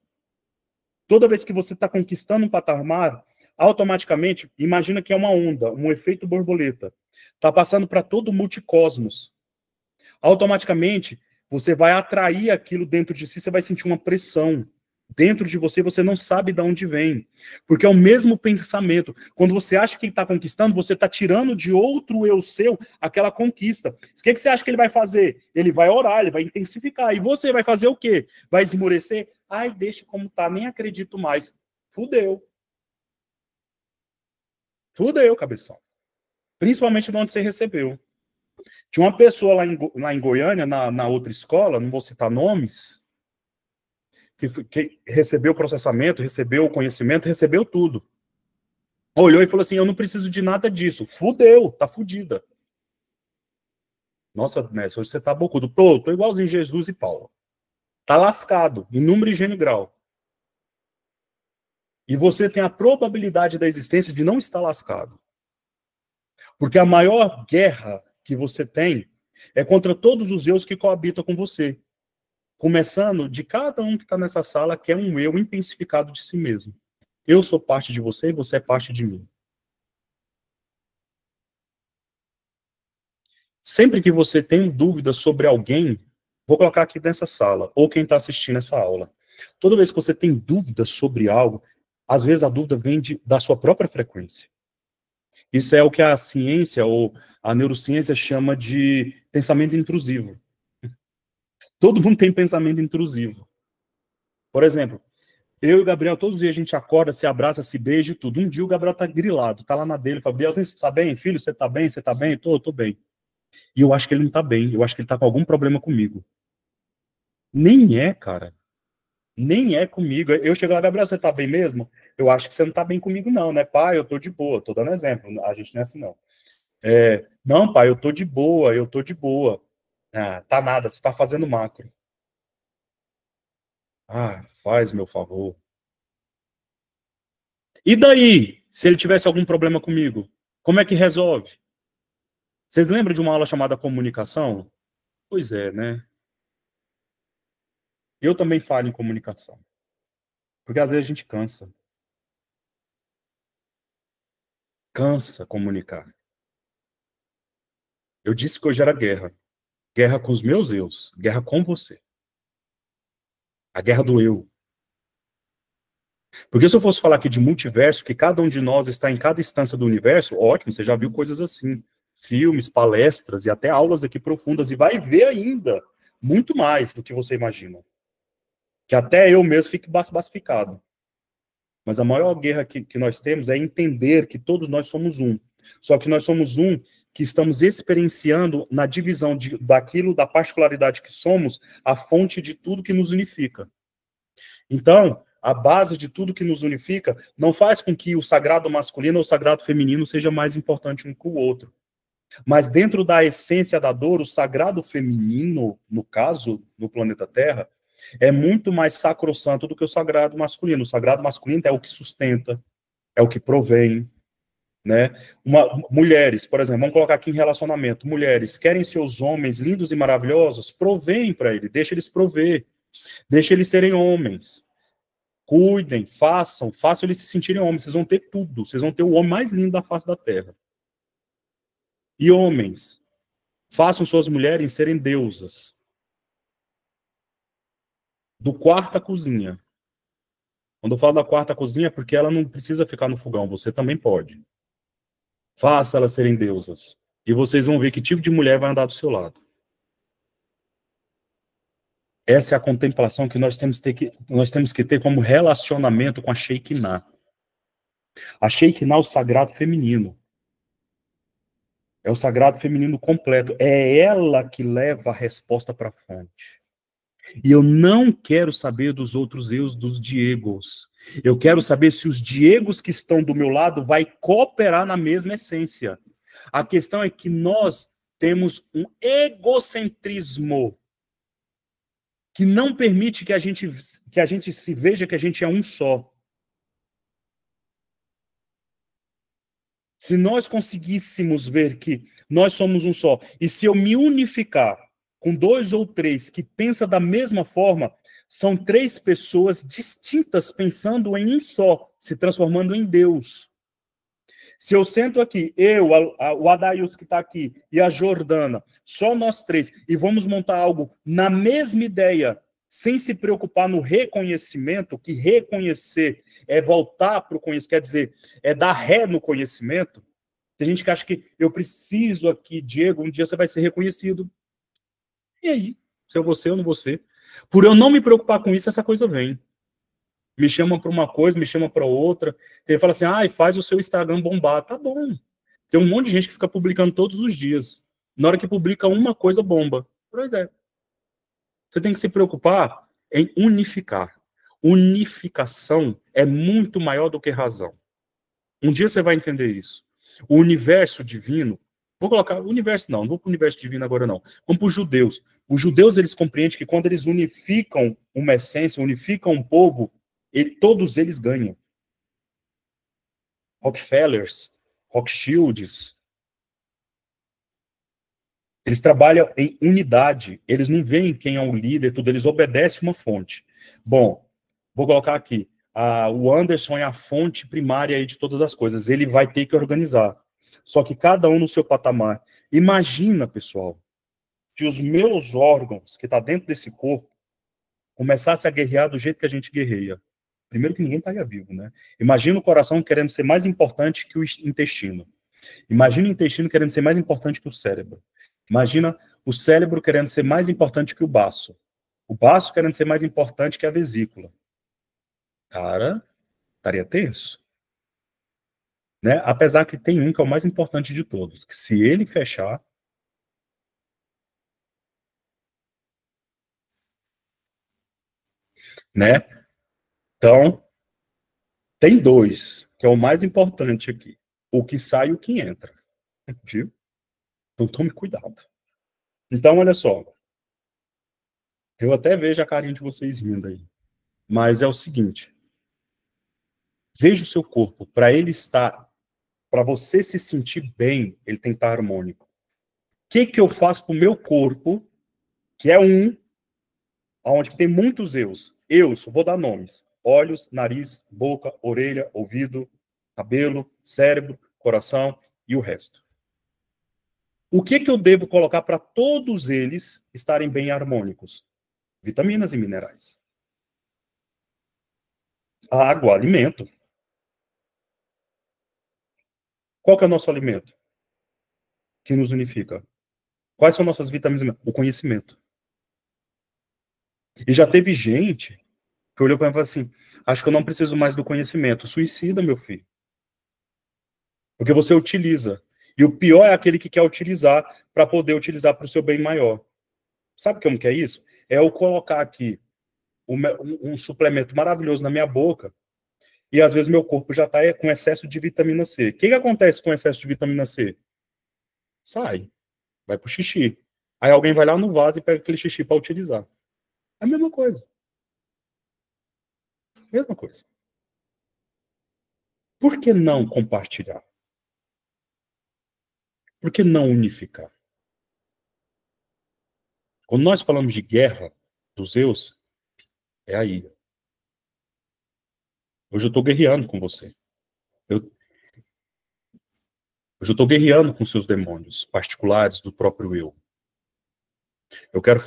A: Toda vez que você está conquistando um patamar, automaticamente, imagina que é uma onda, um efeito borboleta. Está passando para todo o multicosmos. Automaticamente, você vai atrair aquilo dentro de si, você vai sentir uma pressão. Dentro de você, você não sabe de onde vem. Porque é o mesmo pensamento. Quando você acha que está conquistando, você está tirando de outro eu seu aquela conquista. O que você acha que ele vai fazer? Ele vai orar, ele vai intensificar. E você vai fazer o quê? Vai esmorecer? Ai, deixa como tá, nem acredito mais. Fudeu. Fudeu, cabeção. Principalmente de onde você recebeu. Tinha uma pessoa lá em Goiânia, na outra escola, não vou citar nomes, que recebeu o processamento, recebeu o conhecimento, recebeu tudo. Olhou e falou assim, eu não preciso de nada disso. Fudeu, tá fudida. Nossa, mestre, hoje você tá bocudo. Tô igualzinho Jesus e Paulo. Tá lascado, em número, higiene e grau. E você tem a probabilidade da existência de não estar lascado. Porque a maior guerra que você tem é contra todos os eus que coabitam com você. Começando de cada um que está nessa sala, que é um eu intensificado de si mesmo. Eu sou parte de você e você é parte de mim. Sempre que você tem dúvida sobre alguém, vou colocar aqui nessa sala, ou quem está assistindo essa aula. Toda vez que você tem dúvida sobre algo, às vezes a dúvida vem da sua própria frequência. Isso é o que a ciência ou a neurociência chama de pensamento intrusivo. Todo mundo tem pensamento intrusivo. Por exemplo, eu e o Gabriel, todos os dias a gente acorda, se abraça, se beija e tudo. Um dia o Gabriel tá grilado, tá lá na dele, fala, Bielzinho, você tá bem? Filho, você tá bem? Você tá bem? Tô bem. E eu acho que ele não tá bem, eu acho que ele tá com algum problema comigo. Nem é, cara. Nem é comigo. Eu chego lá, Gabriel, você tá bem mesmo? Eu acho que você não tá bem comigo, não, né? Pai, eu tô de boa, tô dando exemplo. A gente não é assim, não. Não, pai, eu tô de boa, eu tô de boa. Ah, tá nada, você tá fazendo macro. Ah, faz meu favor. E daí, se ele tivesse algum problema comigo? Como é que resolve? Vocês lembram de uma aula chamada comunicação? Pois é, né? Eu também falo em comunicação. Porque às vezes a gente cansa. Cansa comunicar. Eu disse que hoje era guerra. Guerra com os meus eus. Guerra com você. A guerra do eu. Porque se eu fosse falar aqui de multiverso, que cada um de nós está em cada instância do universo, ótimo, você já viu coisas assim. Filmes, palestras e até aulas aqui profundas. E vai ver ainda muito mais do que você imagina. Que até eu mesmo fique bacificado. Mas a maior guerra que nós temos é entender que todos nós somos um. Só que nós somos um que estamos experienciando na divisão daquilo, da particularidade que somos, a fonte de tudo que nos unifica. Então, a base de tudo que nos unifica não faz com que o sagrado masculino ou o sagrado feminino seja mais importante um que o outro. Mas dentro da essência da dor, o sagrado feminino, no caso, no planeta Terra, é muito mais sacrossanto do que o sagrado masculino. O sagrado masculino é o que sustenta, é o que provém, né? Mulheres, por exemplo, vamos colocar aqui em relacionamento. Mulheres querem seus homens lindos e maravilhosos, provém para ele, deixa eles prover, deixa eles serem homens. Cuidem, façam eles se sentirem homens. Vocês vão ter tudo. Vocês vão ter o homem mais lindo da face da terra. E homens, façam suas mulheres serem deusas. Do quarto à cozinha. Quando eu falo da quarta cozinha, é porque ela não precisa ficar no fogão, você também pode. Faça elas serem deusas. E vocês vão ver que tipo de mulher vai andar do seu lado. Essa é a contemplação que nós temos que ter como relacionamento com a Shekinah. A Shekinah é o sagrado feminino. É o sagrado feminino completo. É ela que leva a resposta para a fonte. E eu não quero saber dos outros eus, dos Diegos. Eu quero saber se os Diegos que estão do meu lado vai cooperar na mesma essência. A questão é que nós temos um egocentrismo que não permite que a gente se veja que a gente é um só. Se nós conseguíssemos ver que nós somos um só, e se eu me unificar com dois ou três que pensam da mesma forma, são três pessoas distintas pensando em um só, se transformando em Deus. Se eu sento aqui, o Adailson que está aqui, e a Jordana, só nós três, e vamos montar algo na mesma ideia, sem se preocupar no reconhecimento, que reconhecer é voltar para o conhecimento, quer dizer, é dar ré no conhecimento. Tem gente que acha que eu preciso aqui, Diego, um dia você vai ser reconhecido. E aí? Se eu vou ser ou não vou ser? Por eu não me preocupar com isso, essa coisa vem. Me chama para uma coisa, me chama para outra. Ele fala assim, faz o seu Instagram bombar. Tá bom. Tem um monte de gente que fica publicando todos os dias. Na hora que publica uma coisa, bomba. Pois é. Você tem que se preocupar em unificar. Unificação é muito maior do que razão. Um dia você vai entender isso. O universo divino, vou colocar, universo não vou para o universo divino agora não. Vamos para os judeus. Os judeus, eles compreendem que quando eles unificam uma essência, unificam um povo, todos eles ganham. Rockefellers, Rothschilds, eles trabalham em unidade, eles não veem quem é o líder, tudo, eles obedecem uma fonte. Bom, vou colocar aqui, o Anderson é a fonte primária aí de todas as coisas, ele vai ter que organizar. Só que cada um no seu patamar. Imagina, pessoal, que os meus órgãos, que está dentro desse corpo, começassem a guerrear do jeito que a gente guerreia. Primeiro que ninguém estaria vivo, né? Imagina o coração querendo ser mais importante que o intestino. Imagina o intestino querendo ser mais importante que o cérebro. Imagina o cérebro querendo ser mais importante que o baço. O baço querendo ser mais importante que a vesícula. Cara, estaria tenso. Né? Apesar que tem um que é o mais importante de todos, que se ele fechar, né? Então, tem dois, que é o mais importante aqui. O que sai e o que entra, viu? Então, tome cuidado. Então, olha só. Eu até vejo a carinha de vocês rindo aí. Mas é o seguinte. Veja o seu corpo. Para ele estar, para você se sentir bem, ele tem que estar harmônico. O que eu faço com o meu corpo, que é onde tem muitos eus? Eus, vou dar nomes. Olhos, nariz, boca, orelha, ouvido, cabelo, cérebro, coração e o resto. O que eu devo colocar para todos eles estarem bem harmônicos? Vitaminas e minerais. Água, alimento. Qual que é o nosso alimento que nos unifica? Quais são nossas vitaminas? O conhecimento. E já teve gente que olhou para mim e falou assim, acho que eu não preciso mais do conhecimento. Suicida, meu filho. Porque você utiliza. E o pior é aquele que quer utilizar para poder utilizar para o seu bem maior. Sabe como que é isso? É eu colocar aqui um suplemento maravilhoso na minha boca e às vezes meu corpo já está com excesso de vitamina C. O que acontece com excesso de vitamina C? Sai. Vai pro xixi. Aí alguém vai lá no vaso e pega aquele xixi para utilizar. É a mesma coisa. Mesma coisa. Por que não compartilhar? Por que não unificar? Quando nós falamos de guerra dos Zeus, é aí. Hoje eu estou guerreando com você. Hoje eu estou guerreando com seus demônios particulares do próprio eu. Eu quero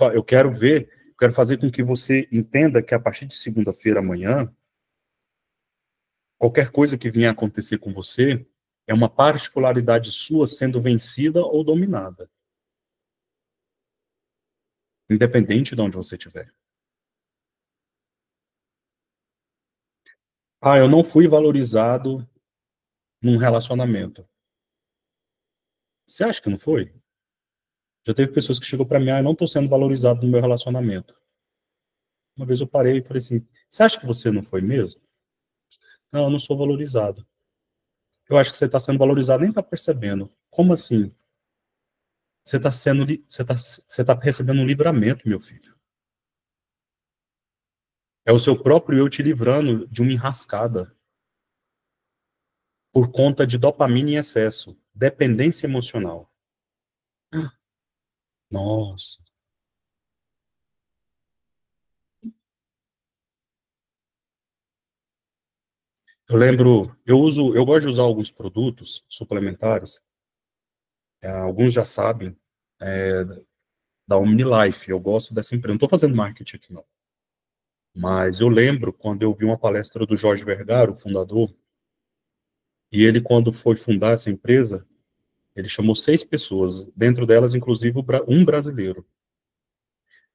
A: fazer com que você entenda que a partir de segunda-feira amanhã, qualquer coisa que venha acontecer com você é uma particularidade sua sendo vencida ou dominada. Independente de onde você estiver. Ah, eu não fui valorizado num relacionamento. Você acha que não foi? Já teve pessoas que chegou para mim, eu não estou sendo valorizado no meu relacionamento. Uma vez eu parei e falei assim, você acha que você não foi mesmo? Não, eu não sou valorizado. Eu acho que você está sendo valorizado, nem está percebendo. Como assim? Você tá recebendo um livramento, meu filho. É o seu próprio eu te livrando de uma enrascada por conta de dopamina em excesso, dependência emocional. Nossa. Eu lembro, eu gosto de usar alguns produtos suplementares, alguns já sabem, é, da OmniLife, eu gosto dessa empresa, não estou fazendo marketing aqui não, mas eu lembro quando eu vi uma palestra do Jorge Vergara, o fundador, e ele quando foi fundar essa empresa, ele chamou 6 pessoas, dentro delas inclusive um brasileiro.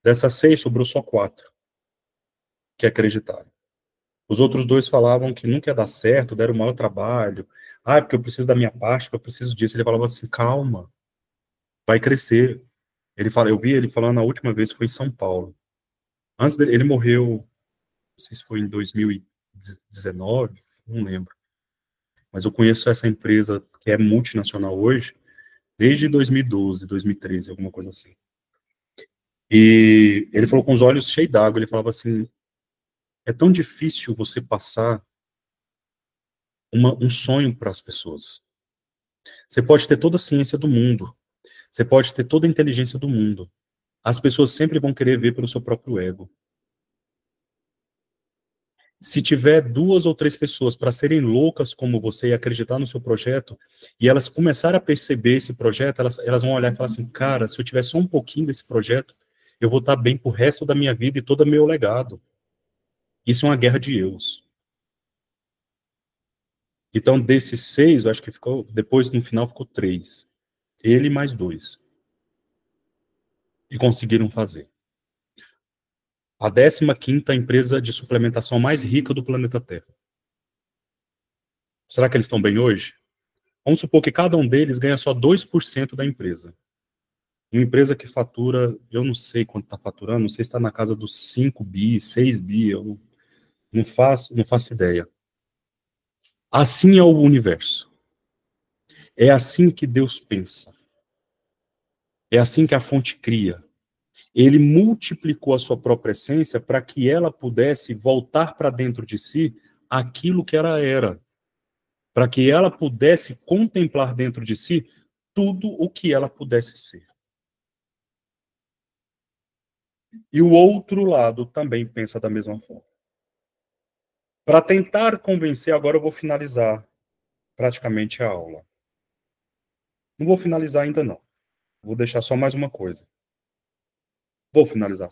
A: Dessas 6 sobrou só 4 que acreditaram. Os outros 2 falavam que nunca ia dar certo, deram o maior trabalho. Ah, porque eu preciso da minha parte, que eu preciso disso. Ele falava assim, calma, vai crescer. Eu vi ele falando a última vez foi em São Paulo. Antes dele, ele morreu, não sei se foi em 2019, não lembro. Mas eu conheço essa empresa que é multinacional hoje desde 2012, 2013, alguma coisa assim. E ele falou com os olhos cheios d'água, ele falava assim, é tão difícil você passar um sonho para as pessoas. Você pode ter toda a ciência do mundo, você pode ter toda a inteligência do mundo. As pessoas sempre vão querer ver pelo seu próprio ego. Se tiver 2 ou 3 pessoas para serem loucas como você e acreditar no seu projeto, e elas começarem a perceber esse projeto, elas vão olhar e falar assim, cara, se eu tiver só um pouquinho desse projeto, eu vou estar bem pro resto da minha vida e todo o meu legado. Isso é uma guerra de egos. Então, desses 6, eu acho que ficou, depois no final ficou 3. Ele mais 2. E conseguiram fazer. A 15ª empresa de suplementação mais rica do planeta Terra. Será que eles estão bem hoje? Vamos supor que cada um deles ganha só 2% da empresa. Uma empresa que fatura, eu não sei quanto está faturando, não sei se está na casa dos 5 bi, 6 bi, eu não faço ideia. Assim é o universo. É assim que Deus pensa. É assim que a fonte cria. Ele multiplicou a sua própria essência para que ela pudesse voltar para dentro de si aquilo que ela era, para que ela pudesse contemplar dentro de si tudo o que ela pudesse ser. E o outro lado também pensa da mesma forma. Para tentar convencer, agora eu vou finalizar praticamente a aula. Não vou finalizar ainda não. Vou deixar só mais uma coisa. Vou finalizar.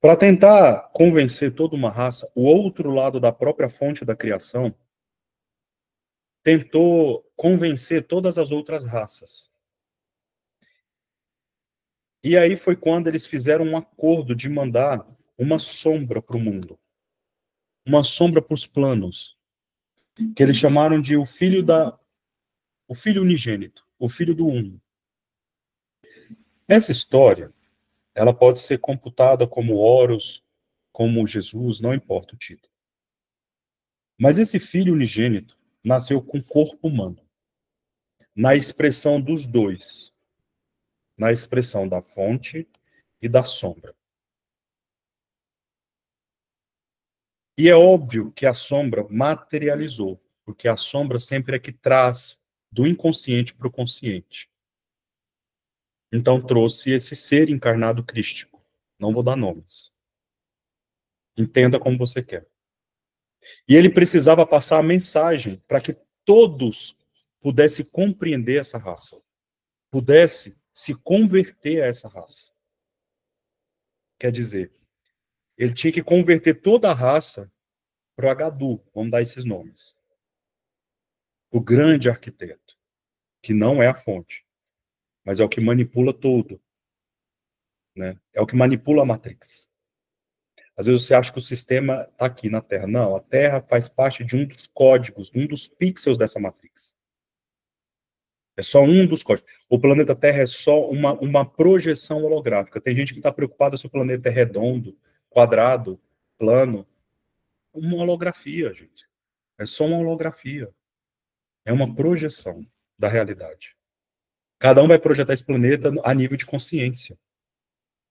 A: Para tentar convencer toda uma raça, o outro lado da própria fonte da criação tentou convencer todas as outras raças. E aí foi quando eles fizeram um acordo de mandar uma sombra para o mundo. Uma sombra para os planos. Que eles chamaram de o filho unigênito. O filho do uno. Essa história, ela pode ser computada como Horus, como Jesus, não importa o título. Mas esse filho unigênito nasceu com corpo humano. Na expressão dos dois. Na expressão da fonte e da sombra. E é óbvio que a sombra materializou, porque a sombra sempre é que traz do inconsciente para o consciente. Então trouxe esse ser encarnado crístico. Não vou dar nomes. Entenda como você quer. E ele precisava passar a mensagem para que todos pudessem compreender essa raça, pudesse se converter a essa raça. Quer dizer, ele tinha que converter toda a raça para o Agadu, vamos dar esses nomes. O grande arquiteto, que não é a fonte, mas é o que manipula tudo, né? É o que manipula a Matrix. Às vezes você acha que o sistema está aqui na Terra. Não, a Terra faz parte de um dos códigos, de um dos pixels dessa Matrix. É só um dos códigos. O planeta Terra é só uma projeção holográfica. Tem gente que está preocupada se o planeta é redondo, quadrado, plano. Uma holografia, gente. É só uma holografia. É uma projeção da realidade. Cada um vai projetar esse planeta a nível de consciência.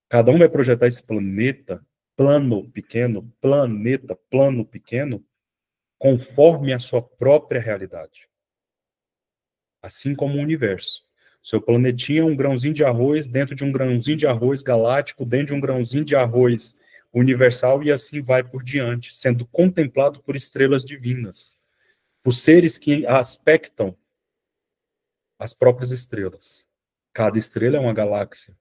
A: Cada um vai projetar esse planeta, plano pequeno, conforme a sua própria realidade. Assim como o universo. Seu planetinha é um grãozinho de arroz dentro de um grãozinho de arroz galáctico, dentro de um grãozinho de arroz universal, e assim vai por diante, sendo contemplado por estrelas divinas, por seres que aspectam as próprias estrelas. Cada estrela é uma galáxia.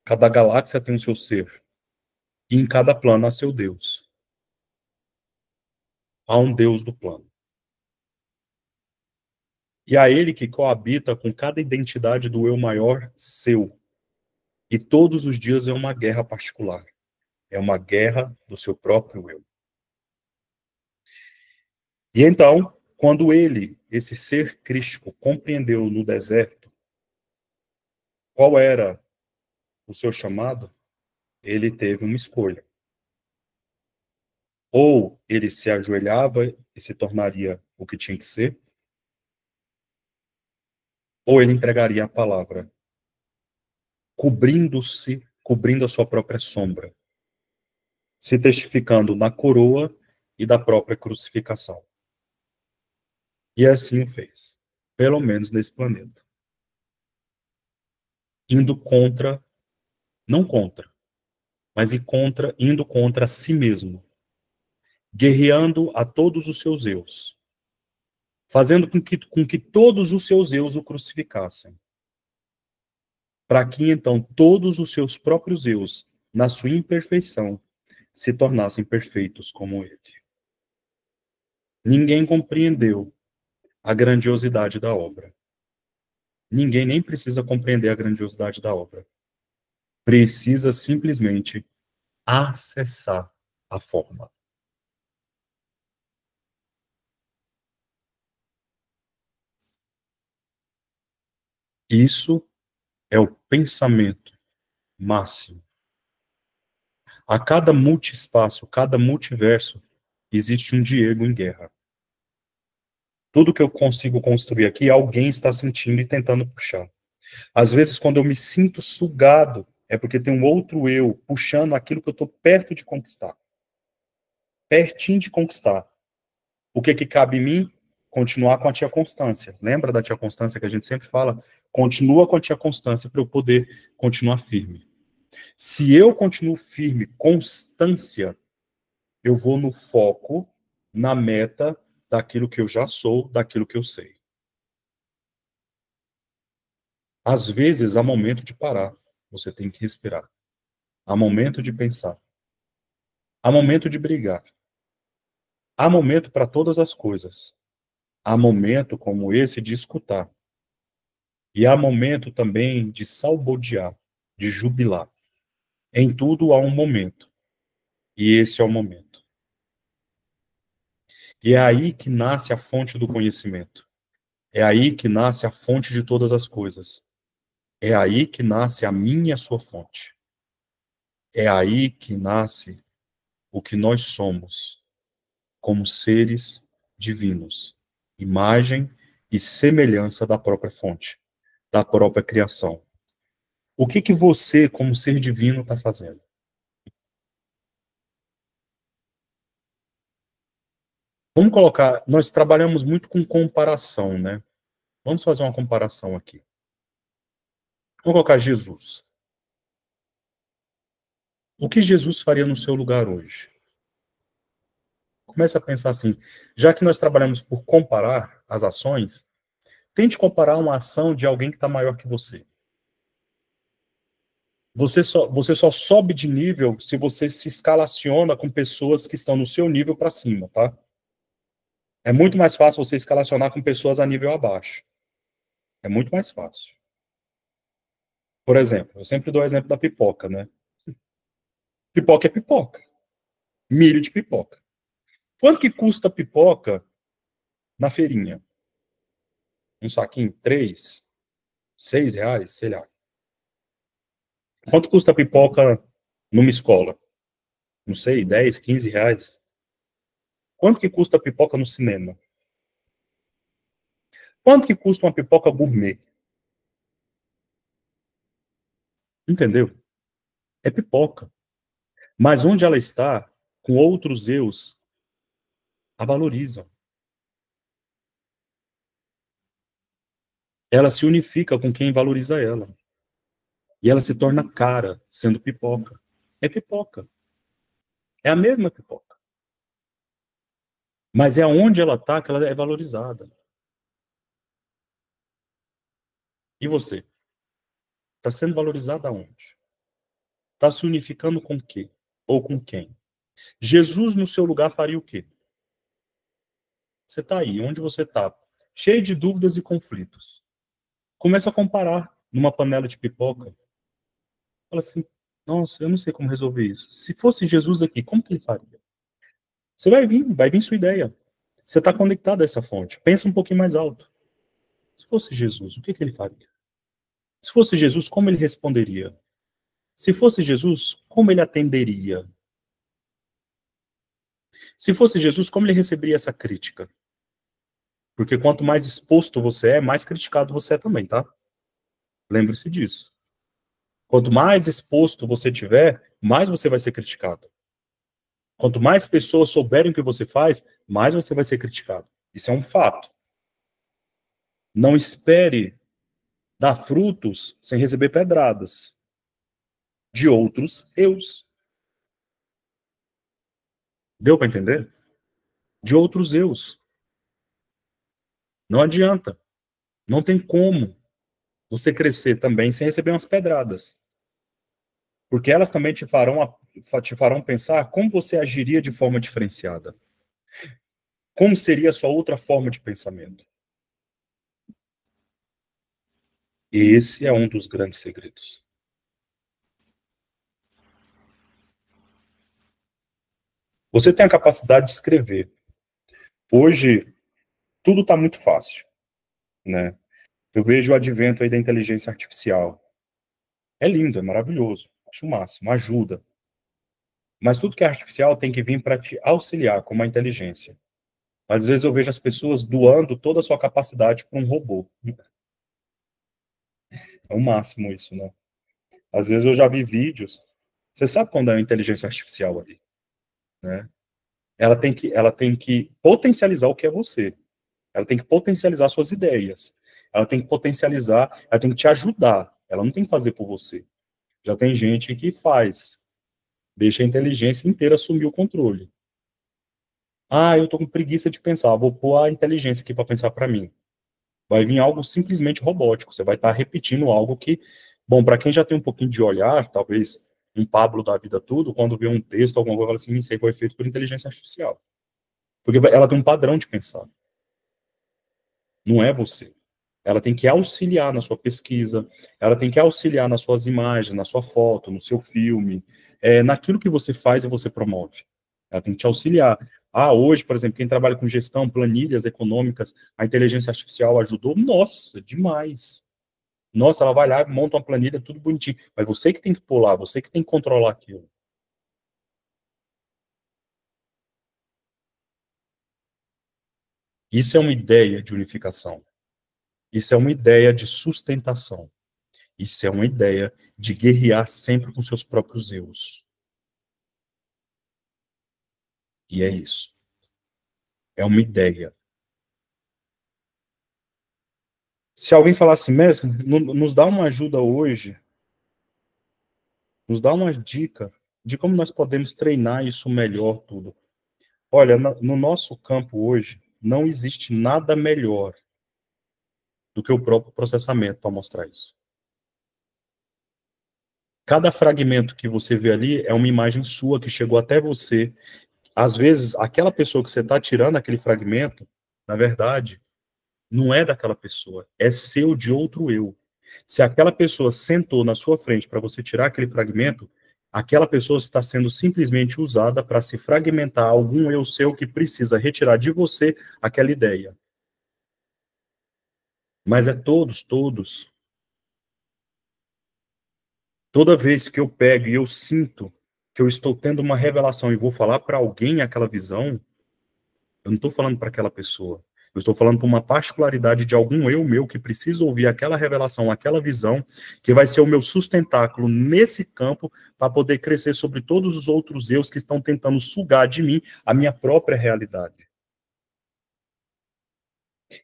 A: Cada galáxia tem o seu ser. E em cada plano há seu Deus. Há um Deus do plano. E a ele que coabita com cada identidade do eu maior seu. E todos os dias é uma guerra particular. É uma guerra do seu próprio eu. E então, quando ele, esse ser crístico, compreendeu no deserto qual era o seu chamado, ele teve uma escolha. Ou ele se ajoelhava e se tornaria o que tinha que ser, ou ele entregaria a palavra, cobrindo-se, cobrindo a sua própria sombra, se testificando na coroa e da própria crucificação. E assim o fez, pelo menos nesse planeta. Indo contra, não contra, mas indo contra si mesmo, guerreando a todos os seus eus, fazendo com que todos os seus eus o crucificassem, para que então todos os seus próprios eus, na sua imperfeição, se tornassem perfeitos como ele. Ninguém compreendeu a grandiosidade da obra. Ninguém nem precisa compreender a grandiosidade da obra. Precisa simplesmente acessar a forma. Isso é o pensamento máximo. A cada multiespaço, cada multiverso, existe um Diego em guerra. Tudo que eu consigo construir aqui, alguém está sentindo e tentando puxar. Às vezes, quando eu me sinto sugado, é porque tem um outro eu puxando aquilo que eu estou perto de conquistar. Pertinho de conquistar. O que que cabe em mim? Continuar com a tia Constância. Lembra da tia Constância que a gente sempre fala? Continua com a tia Constância para eu poder continuar firme. Se eu continuo firme, constância, eu vou no foco, na meta daquilo que eu já sou, daquilo que eu sei. Às vezes, há momento de parar. Você tem que respirar. Há momento de pensar. Há momento de brigar. Há momento para todas as coisas. Há momento como esse de escutar. E há momento também de salmodiar, de jubilar. Em tudo há um momento. E esse é o momento. E é aí que nasce a fonte do conhecimento. É aí que nasce a fonte de todas as coisas. É aí que nasce a minha e a sua fonte. É aí que nasce o que nós somos, como seres divinos, imagem e semelhança da própria fonte, da própria criação. O que que você, como ser divino, está fazendo? Vamos colocar, nós trabalhamos muito com comparação, né? Vamos fazer uma comparação aqui. Vamos colocar Jesus. O que Jesus faria no seu lugar hoje? Comece a pensar assim, já que nós trabalhamos por comparar as ações, tente comparar uma ação de alguém que está maior que você. Você só sobe de nível se você se escalaciona com pessoas que estão no seu nível para cima, tá? É muito mais fácil você escalacionar com pessoas a nível abaixo. É muito mais fácil. Por exemplo, eu sempre dou o exemplo da pipoca, né? Pipoca é pipoca. Milho de pipoca. Quanto que custa a pipoca na feirinha? Um saquinho? 3, 6 reais? Sei lá. Quanto custa a pipoca numa escola? Não sei, 10, 15 reais? Quanto que custa a pipoca no cinema? Quanto que custa uma pipoca gourmet? Entendeu? É pipoca. Mas onde ela está, com outros eus, a valorizam. Ela se unifica com quem valoriza ela. E ela se torna cara, sendo pipoca. É pipoca. É a mesma pipoca. Mas é onde ela está que ela é valorizada. E você? Está sendo valorizada aonde? Está se unificando com o quê? Ou com quem? Jesus, no seu lugar, faria o quê? Você está aí, onde você está? Cheio de dúvidas e conflitos. Começa a comparar numa panela de pipoca. Fala assim, nossa, eu não sei como resolver isso. Se fosse Jesus aqui, como que ele faria? Você vai vir sua ideia. Você está conectado a essa fonte. Pensa um pouquinho mais alto. Se fosse Jesus, o que que ele faria? Se fosse Jesus, como ele responderia? Se fosse Jesus, como ele atenderia? Se fosse Jesus, como ele receberia essa crítica? Porque quanto mais exposto você é, mais criticado você é também, tá? Lembre-se disso. Quanto mais exposto você tiver, mais você vai ser criticado. Quanto mais pessoas souberem o que você faz, mais você vai ser criticado. Isso é um fato. Não espere dar frutos sem receber pedradas de outros eus. Deu para entender? De outros eus. Não adianta. Não tem como você crescer também sem receber umas pedradas. Porque elas também te farão pensar como você agiria de forma diferenciada. Como seria a sua outra forma de pensamento? Esse é um dos grandes segredos. Você tem a capacidade de escrever. Hoje, tudo está muito fácil, né? Eu vejo o advento aí da inteligência artificial. É lindo, é maravilhoso, acho o máximo, ajuda. Mas tudo que é artificial tem que vir para te auxiliar, como a inteligência. Às vezes eu vejo as pessoas doando toda a sua capacidade para um robô. É o máximo isso, né? Às vezes eu já vi vídeos. Você sabe quando é uma inteligência artificial ali, né? Ela tem que potencializar o que é você. Ela tem que potencializar suas ideias. Ela tem que potencializar, ela tem que te ajudar. Ela não tem que fazer por você. Já tem gente que faz, deixa a inteligência inteira assumir o controle. Ah, eu tô com preguiça de pensar, vou pôr a inteligência aqui para pensar para mim. Vai vir algo simplesmente robótico. Você vai estar repetindo algo que, bom, para quem já tem um pouquinho de olhar, talvez um Pablo da vida tudo, quando vê um texto, alguma coisa, fala assim, isso aí foi feito por inteligência artificial. Porque ela tem um padrão de pensar. Não é você. Ela tem que auxiliar na sua pesquisa, ela tem que auxiliar nas suas imagens, na sua foto, no seu filme, naquilo que você faz e você promove. Ela tem que te auxiliar. Ah, hoje, por exemplo, quem trabalha com gestão, planilhas econômicas, a inteligência artificial ajudou? Nossa, demais. Nossa, ela vai lá, monta uma planilha, tudo bonitinho. Mas você que tem que pular, você que tem que controlar aquilo. Isso é uma ideia de unificação. Isso é uma ideia de sustentação. Isso é uma ideia de guerrear sempre com seus próprios erros. E é isso. É uma ideia. Se alguém falar assim, mestre, nos dá uma ajuda hoje, nos dá uma dica de como nós podemos treinar isso melhor tudo. Olha, no nosso campo hoje, não existe nada melhor do que o próprio processamento para mostrar isso. Cada fragmento que você vê ali é uma imagem sua que chegou até você. Às vezes, aquela pessoa que você está tirando aquele fragmento, na verdade, não é daquela pessoa, é seu de outro eu. Se aquela pessoa sentou na sua frente para você tirar aquele fragmento, aquela pessoa está sendo simplesmente usada para se fragmentar algum eu seu que precisa retirar de você aquela ideia. Mas é todos, todos. Toda vez que eu pego e eu sinto que eu estou tendo uma revelação e vou falar para alguém aquela visão, eu não estou falando para aquela pessoa. Eu estou falando para uma particularidade de algum eu meu que precisa ouvir aquela revelação, aquela visão, que vai ser o meu sustentáculo nesse campo para poder crescer sobre todos os outros eus que estão tentando sugar de mim a minha própria realidade.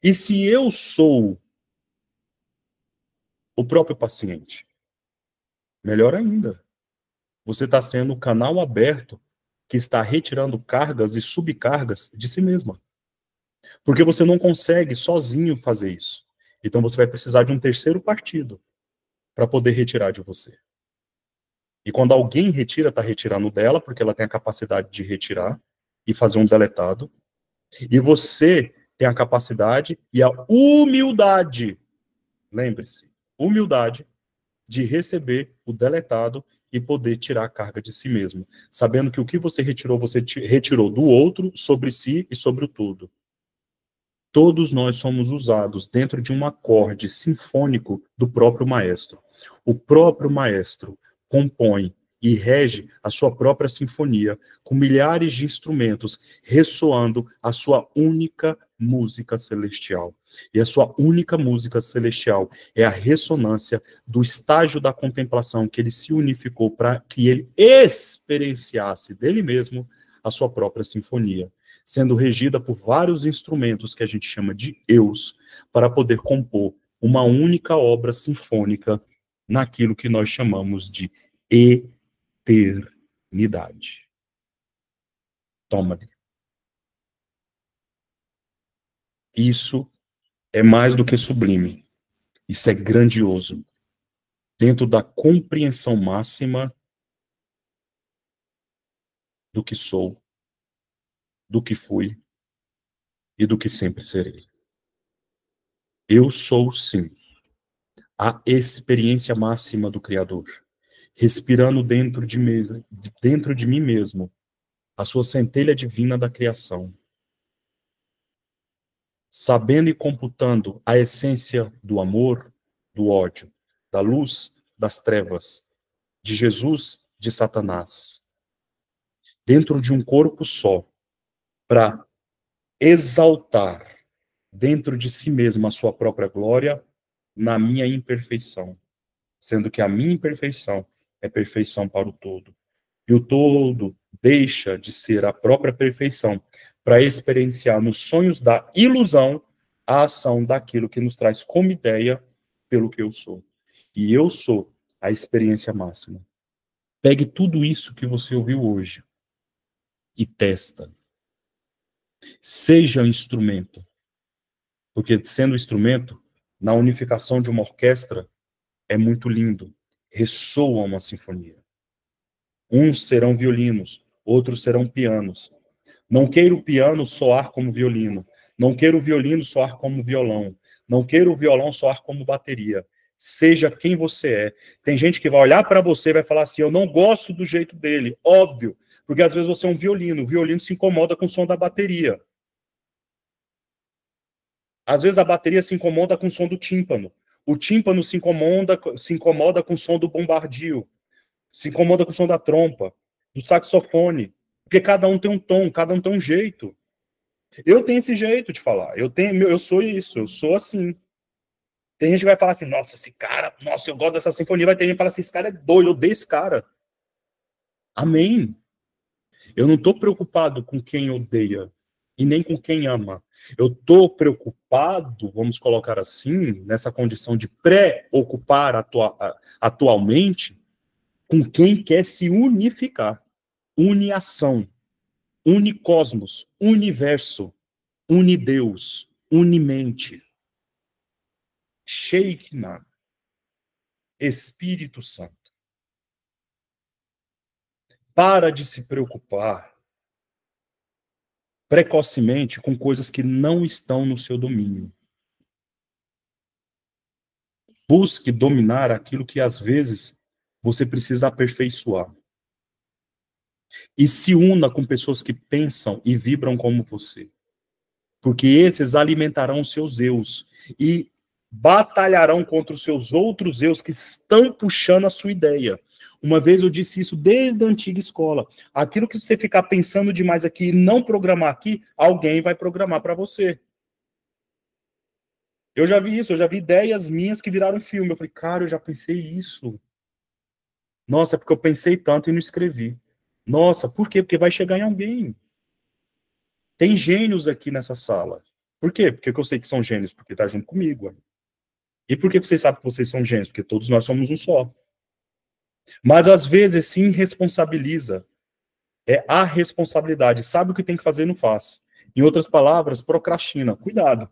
A: E se eu sou o próprio paciente, melhor ainda. Você está sendo o canal aberto que está retirando cargas e subcargas de si mesma. Porque você não consegue sozinho fazer isso. Então você vai precisar de um terceiro partido para poder retirar de você. E quando alguém retira, está retirando dela, porque ela tem a capacidade de retirar e fazer um deletado. E você tem a capacidade e a humildade, lembre-se, humildade de receber o deletado e poder tirar a carga de si mesmo, sabendo que o que você retirou do outro, sobre si e sobre o todo. Todos nós somos usados dentro de um acorde sinfônico do próprio maestro. O próprio maestro compõe e rege a sua própria sinfonia, com milhares de instrumentos ressoando a sua única música celestial. E a sua única música celestial é a ressonância do estágio da contemplação que ele se unificou para que ele experienciasse dele mesmo a sua própria sinfonia, sendo regida por vários instrumentos que a gente chama de eus, para poder compor uma única obra sinfônica naquilo que nós chamamos de eternidade. Toma-lhe. Isso é mais do que sublime. Isso é grandioso. Dentro da compreensão máxima do que sou, do que fui e do que sempre serei. Eu sou, sim, a experiência máxima do Criador, respirando dentro de mim mesmo, a sua centelha divina da criação, sabendo e computando a essência do amor, do ódio, da luz, das trevas, de Jesus, de Satanás, dentro de um corpo só, para exaltar dentro de si mesmo a sua própria glória na minha imperfeição, sendo que a minha imperfeição é perfeição para o todo. E o todo deixa de ser a própria perfeição para experienciar nos sonhos da ilusão a ação daquilo que nos traz como ideia pelo que eu sou. E eu sou a experiência máxima. Pegue tudo isso que você ouviu hoje e testa. Seja um instrumento. Porque sendo instrumento, na unificação de uma orquestra, é muito lindo. Ressoa uma sinfonia. Uns serão violinos, outros serão pianos. Não queira o piano soar como violino. Não queira o violino soar como violão. Não queira o violão soar como bateria. Seja quem você é. Tem gente que vai olhar para você e vai falar assim, eu não gosto do jeito dele. Óbvio, porque às vezes você é um violino. O violino se incomoda com o som da bateria. Às vezes a bateria se incomoda com o som do tímpano. O tímpano se incomoda com o som do bombardio. Se incomoda com o som da trompa, do saxofone. Porque cada um tem um tom, cada um tem um jeito. Eu tenho esse jeito de falar. Eu sou isso, eu sou assim. Tem gente que vai falar assim, nossa, esse cara, nossa, eu gosto dessa sinfonia. Vai ter gente que fala assim, esse cara é doido, eu odeio esse cara. Amém. Eu não estou preocupado com quem odeia e nem com quem ama. Eu estou preocupado, vamos colocar assim, nessa condição de pré-ocupar atualmente, com quem quer se unificar. Uniação, unicosmos, universo, unideus, unimente. Shekinah, Espírito Santo. Para de se preocupar precocemente com coisas que não estão no seu domínio. Busque dominar aquilo que às vezes você precisa aperfeiçoar. E se una com pessoas que pensam e vibram como você. Porque esses alimentarão os seus eus e batalharão contra os seus outros eus que estão puxando a sua ideia. Uma vez eu disse isso desde a antiga escola. Aquilo que você ficar pensando demais aqui e não programar aqui, alguém vai programar para você. Eu já vi isso, eu já vi ideias minhas que viraram filme. Eu falei, cara, eu já pensei isso. Nossa, é porque eu pensei tanto e não escrevi. Nossa, por quê? Porque vai chegar em alguém. Tem gênios aqui nessa sala. Por quê? Porque eu sei que são gênios, porque tá junto comigo. E por que vocês sabem que vocês são gênios? Porque todos nós somos um só. Mas às vezes se irresponsabiliza. É a responsabilidade. Sabe o que tem que fazer e não faz. Em outras palavras, procrastina. Cuidado.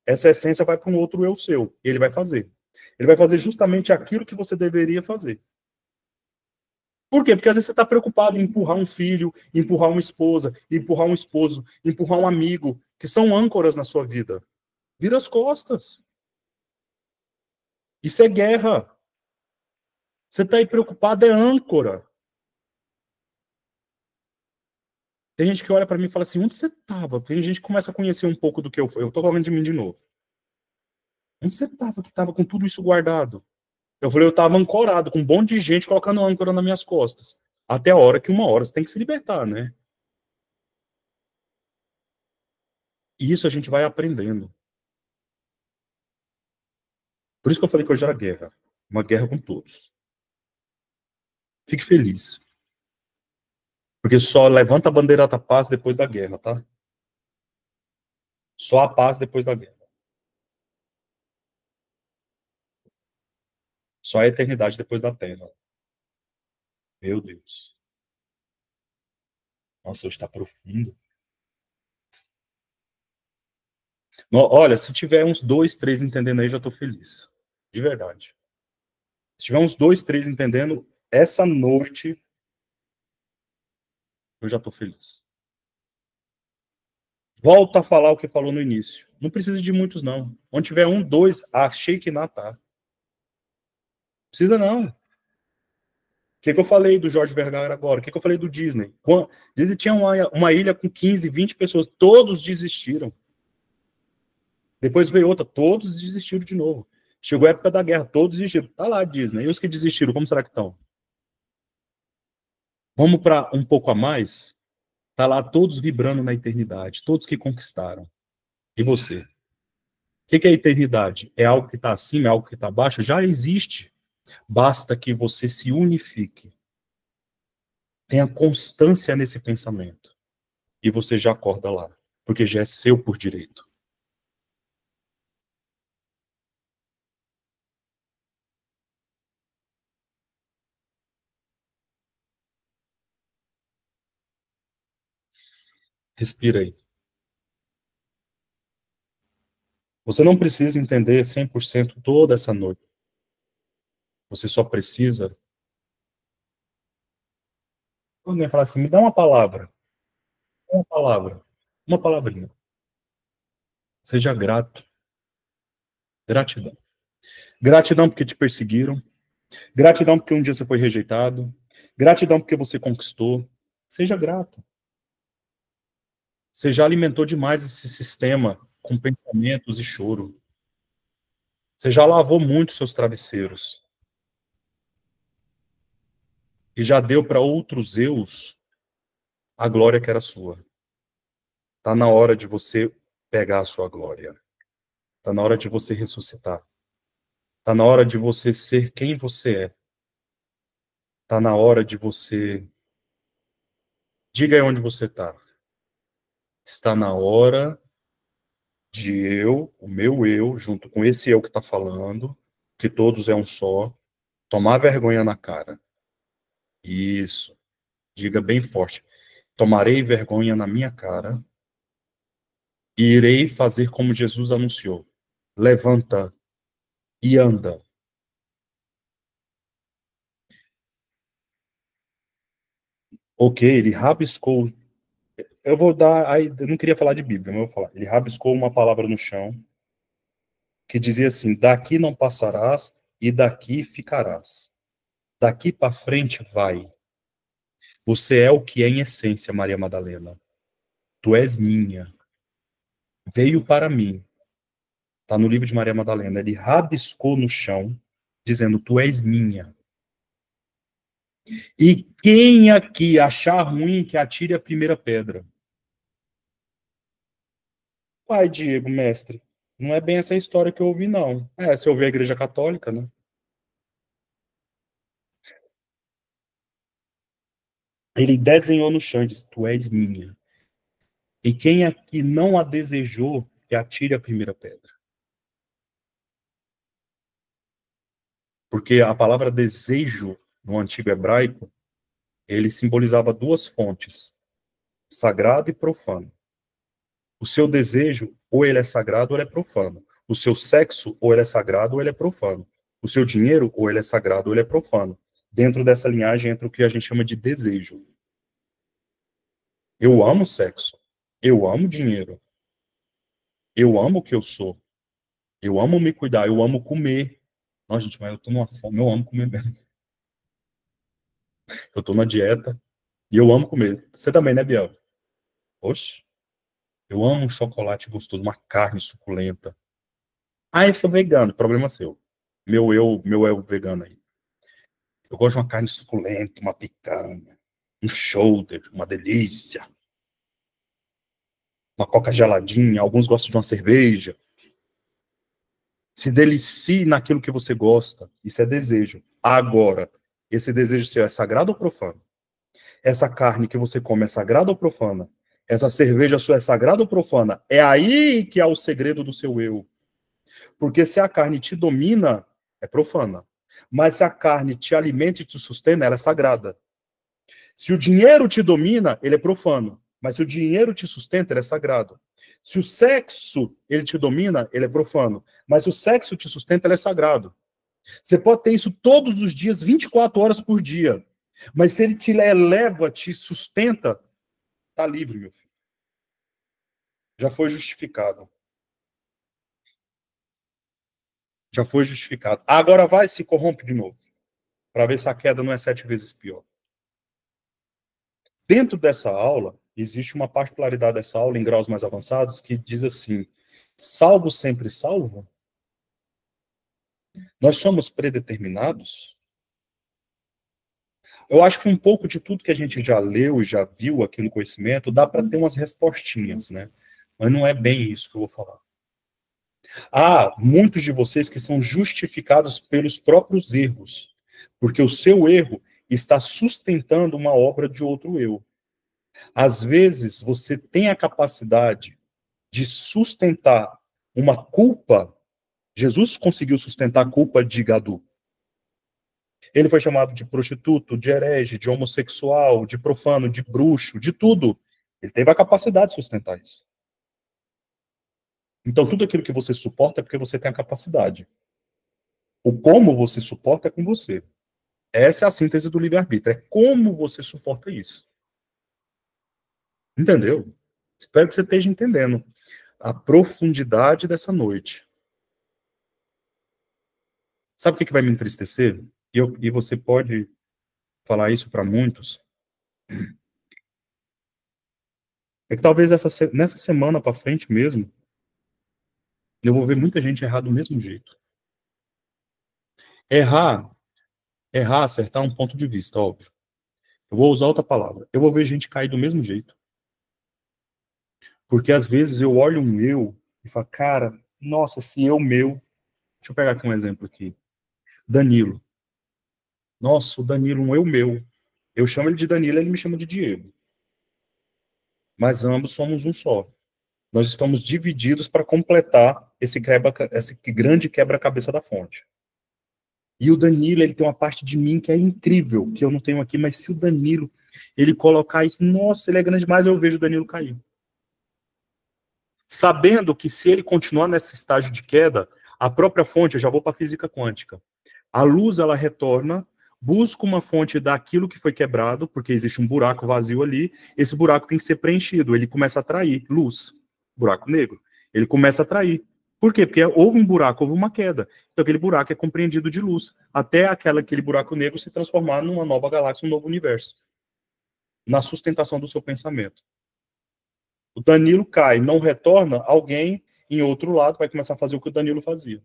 A: Essa essência vai para um outro eu seu. Ele vai fazer. Ele vai fazer justamente aquilo que você deveria fazer. Por quê? Porque às vezes você está preocupado em empurrar um filho, empurrar uma esposa, empurrar um esposo, empurrar um amigo, que são âncoras na sua vida. Vira as costas. Isso é guerra. Você está aí preocupado, é âncora. Tem gente que olha para mim e fala assim, onde você estava? Tem gente que começa a conhecer um pouco do que eu estou falando de mim de novo. Onde você estava que estava com tudo isso guardado? Eu falei, eu estava ancorado, com um monte de gente colocando âncora nas minhas costas. Até a hora que uma hora você tem que se libertar, né? E isso a gente vai aprendendo. Por isso que eu falei que hoje era guerra. Uma guerra com todos. Fique feliz. Porque só levanta a bandeira da paz depois da guerra, tá? Só a paz depois da guerra. Só a eternidade depois da terra. Meu Deus. Nossa, hoje está profundo. Olha, se tiver uns 2, 3 entendendo aí, já estou feliz. De verdade. Se tiver uns 2, 3 entendendo, essa noite, eu já estou feliz. Volta a falar o que falou no início. Não precisa de muitos, não. Onde tiver 1, 2, achei que não tá. Precisa não. O que eu falei do Jorge Vergara agora? O que eu falei do Disney? Disney tinha uma ilha com 15, 20 pessoas. Todos desistiram. Depois veio outra. Todos desistiram de novo. Chegou a época da guerra, todos desistiram. Tá lá, Disney. E os que desistiram, como será que estão? Vamos para um pouco a mais? Tá lá todos vibrando na eternidade, todos que conquistaram. E você? O que é a eternidade? É algo que está acima, é algo que está abaixo? Já existe. Basta que você se unifique. Tenha constância nesse pensamento. E você já acorda lá. Porque já é seu por direito. Respira aí. Você não precisa entender 100% toda essa noite. Você só precisa... Alguém falar assim, me dá uma palavra. Uma palavra. Uma palavrinha. Seja grato. Gratidão. Gratidão porque te perseguiram. Gratidão porque um dia você foi rejeitado. Gratidão porque você conquistou. Seja grato. Você já alimentou demais esse sistema com pensamentos e choro. Você já lavou muito seus travesseiros. E já deu para outros eus a glória que era sua. Está na hora de você pegar a sua glória. Está na hora de você ressuscitar. Está na hora de você ser quem você é. Está na hora de você... Diga aí onde você está. Está na hora de eu, o meu eu, junto com esse eu que está falando, que todos é um só, tomar vergonha na cara. Isso. Diga bem forte. Tomarei vergonha na minha cara e irei fazer como Jesus anunciou. Levanta e anda. Ok, ele rabiscou. Eu vou dar. Aí, eu não queria falar de Bíblia, mas eu vou falar. Ele rabiscou uma palavra no chão que dizia assim: daqui não passarás e daqui ficarás. Daqui para frente vai. Você é o que é em essência, Maria Madalena. Tu és minha. Veio para mim. Está no livro de Maria Madalena. Ele rabiscou no chão, dizendo: tu és minha. E quem aqui achar ruim que atire a primeira pedra? Pai, Diego, mestre, não é bem essa história que eu ouvi, não. É, você ouviu a Igreja Católica, né? Ele desenhou no chão e disse: tu és minha. E quem aqui não a desejou, que atire a primeira pedra. Porque a palavra desejo, no antigo hebraico, ele simbolizava duas fontes, sagrado e profano. O seu desejo, ou ele é sagrado ou ele é profano. O seu sexo, ou ele é sagrado ou ele é profano. O seu dinheiro, ou ele é sagrado ou ele é profano. Dentro dessa linhagem entra o que a gente chama de desejo. Eu amo sexo. Eu amo dinheiro. Eu amo o que eu sou. Eu amo me cuidar. Eu amo comer. Nossa, gente, mas eu tô numa fome. Eu amo comer mesmo. Eu tô na dieta e eu amo comer. Você também, né, Biel? Oxe. Eu amo um chocolate gostoso, uma carne suculenta. Ah, eu sou vegano. Problema seu. Meu eu vegano aí. Eu gosto de uma carne suculenta, uma picanha, um shoulder, uma delícia. Uma coca geladinha. Alguns gostam de uma cerveja. Se delicie naquilo que você gosta. Isso é desejo. Agora, esse desejo seu é sagrado ou profano? Essa carne que você come é sagrada ou profana? Essa cerveja sua é sagrada ou profana? É aí que há o segredo do seu eu. Porque se a carne te domina, é profana. Mas se a carne te alimenta e te sustenta, ela é sagrada. Se o dinheiro te domina, ele é profano. Mas se o dinheiro te sustenta, ele é sagrado. Se o sexo ele te domina, ele é profano. Mas se o sexo te sustenta, ele é sagrado. Você pode ter isso todos os dias, 24 horas por dia. Mas se ele te eleva, te sustenta, tá livre, meu filho. Já foi justificado. Já foi justificado. Agora vai e se corrompe de novo. Para ver se a queda não é 7 vezes pior. Dentro dessa aula, existe uma particularidade dessa aula, em graus mais avançados, que diz assim: salvo sempre salvo? Nós somos predeterminados? Eu acho que um pouco de tudo que a gente já leu e já viu aqui no conhecimento dá para ter umas respostinhas, né? Mas não é bem isso que eu vou falar. Há muitos de vocês que são justificados pelos próprios erros, porque o seu erro está sustentando uma obra de outro eu. Às vezes, você tem a capacidade de sustentar uma culpa. Jesus conseguiu sustentar a culpa de Gadu. Ele foi chamado de prostituto, de herege, de homossexual, de profano, de bruxo, de tudo. Ele teve a capacidade de sustentar isso. Então, tudo aquilo que você suporta é porque você tem a capacidade. O como você suporta é com você. Essa é a síntese do livre-arbítrio. É como você suporta isso. Entendeu? Espero que você esteja entendendo a profundidade dessa noite. Sabe o que vai me entristecer? E você pode falar isso para muitos. É que talvez nessa semana para frente mesmo, eu vou ver muita gente errar do mesmo jeito. Errar, acertar um ponto de vista, óbvio. Eu vou usar outra palavra. Eu vou ver gente cair do mesmo jeito. Porque às vezes eu olho um eu e falo, cara, nossa, esse eu meu. Deixa eu pegar aqui um exemplo aqui. Danilo. Nossa, o Danilo, um eu meu. Eu chamo ele de Danilo, ele me chama de Diego. Mas ambos somos um só. Nós estamos divididos para completar esse grande quebra-cabeça da fonte. E o Danilo, ele tem uma parte de mim que é incrível, que eu não tenho aqui, mas se o Danilo, ele colocar isso, nossa, ele é grande demais, eu vejo o Danilo cair. Sabendo que se ele continuar nesse estágio de queda, a própria fonte, eu já vou para a física quântica, a luz, ela retorna, busca uma fonte daquilo que foi quebrado, porque existe um buraco vazio ali, esse buraco tem que ser preenchido, ele começa a atrair luz, buraco negro, ele começa a atrair. Por quê? Porque houve um buraco, houve uma queda. Então aquele buraco é compreendido de luz, até aquele buraco negro se transformar numa nova galáxia, um novo universo, na sustentação do seu pensamento. O Danilo cai, não retorna, alguém em outro lado vai começar a fazer o que o Danilo fazia.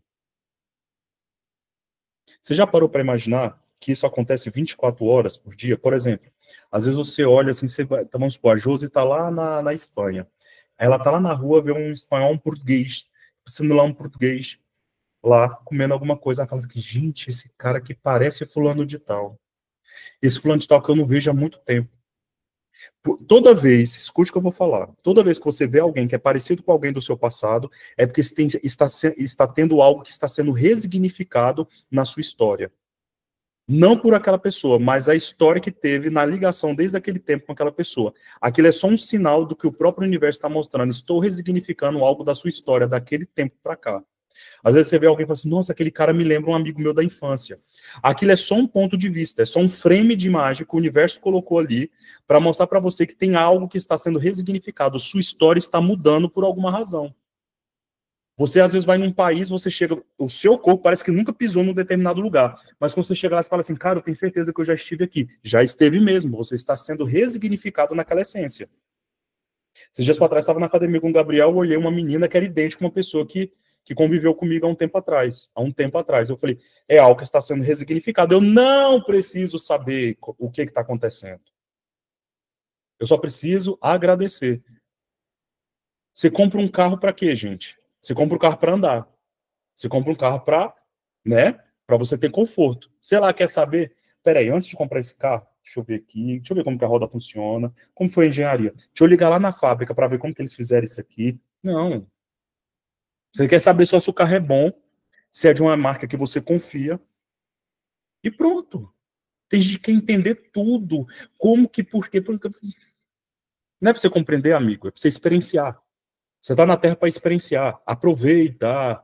A: Você já parou para imaginar que isso acontece 24 horas por dia? Por exemplo, às vezes você olha assim, você vai, então vamos supor, a Josi está lá na Espanha. Ela está lá na rua, vê um espanhol, um português, sendo lá um português, lá comendo alguma coisa. Ela fala assim, gente, esse cara que parece fulano de tal. Esse fulano de tal que eu não vejo há muito tempo. Toda vez, escute o que eu vou falar, toda vez que você vê alguém que é parecido com alguém do seu passado, é porque está tendo algo que está sendo resignificado na sua história. Não por aquela pessoa, mas a história que teve na ligação desde aquele tempo com aquela pessoa. Aquilo é só um sinal do que o próprio universo está mostrando. Estou resignificando algo da sua história, daquele tempo para cá. Às vezes você vê alguém e fala assim, nossa, aquele cara me lembra um amigo meu da infância. Aquilo é só um ponto de vista, é só um frame de imagem que o universo colocou ali para mostrar para você que tem algo que está sendo resignificado, sua história está mudando por alguma razão. Você às vezes vai num país, você chega, o seu corpo parece que nunca pisou num determinado lugar, mas quando você chega lá, você fala assim, cara, eu tenho certeza que eu já estive aqui. Já esteve mesmo, você está sendo resignificado naquela essência. Esses dias para trás, estava na academia com o Gabriel, eu olhei uma menina que era idêntica a uma pessoa que conviveu comigo há um tempo atrás. Há um tempo atrás. Eu falei, é algo que está sendo resignificado. Eu não preciso saber o que está acontecendo. Eu só preciso agradecer. Você compra um carro para quê, gente? Você compra um carro para andar. Você compra um carro para, né? Para você ter conforto. Sei lá, quer saber? Peraí, antes de comprar esse carro, deixa eu ver aqui, deixa eu ver como que a roda funciona, como foi a engenharia. Deixa eu ligar lá na fábrica para ver como que eles fizeram isso aqui. Não. Você quer saber só se o carro é bom, se é de uma marca que você confia, e pronto. Tem gente que quer entender tudo. Como que, por quê? Não é para você compreender, amigo, é para você experienciar. Você está na Terra para experienciar. Aproveita.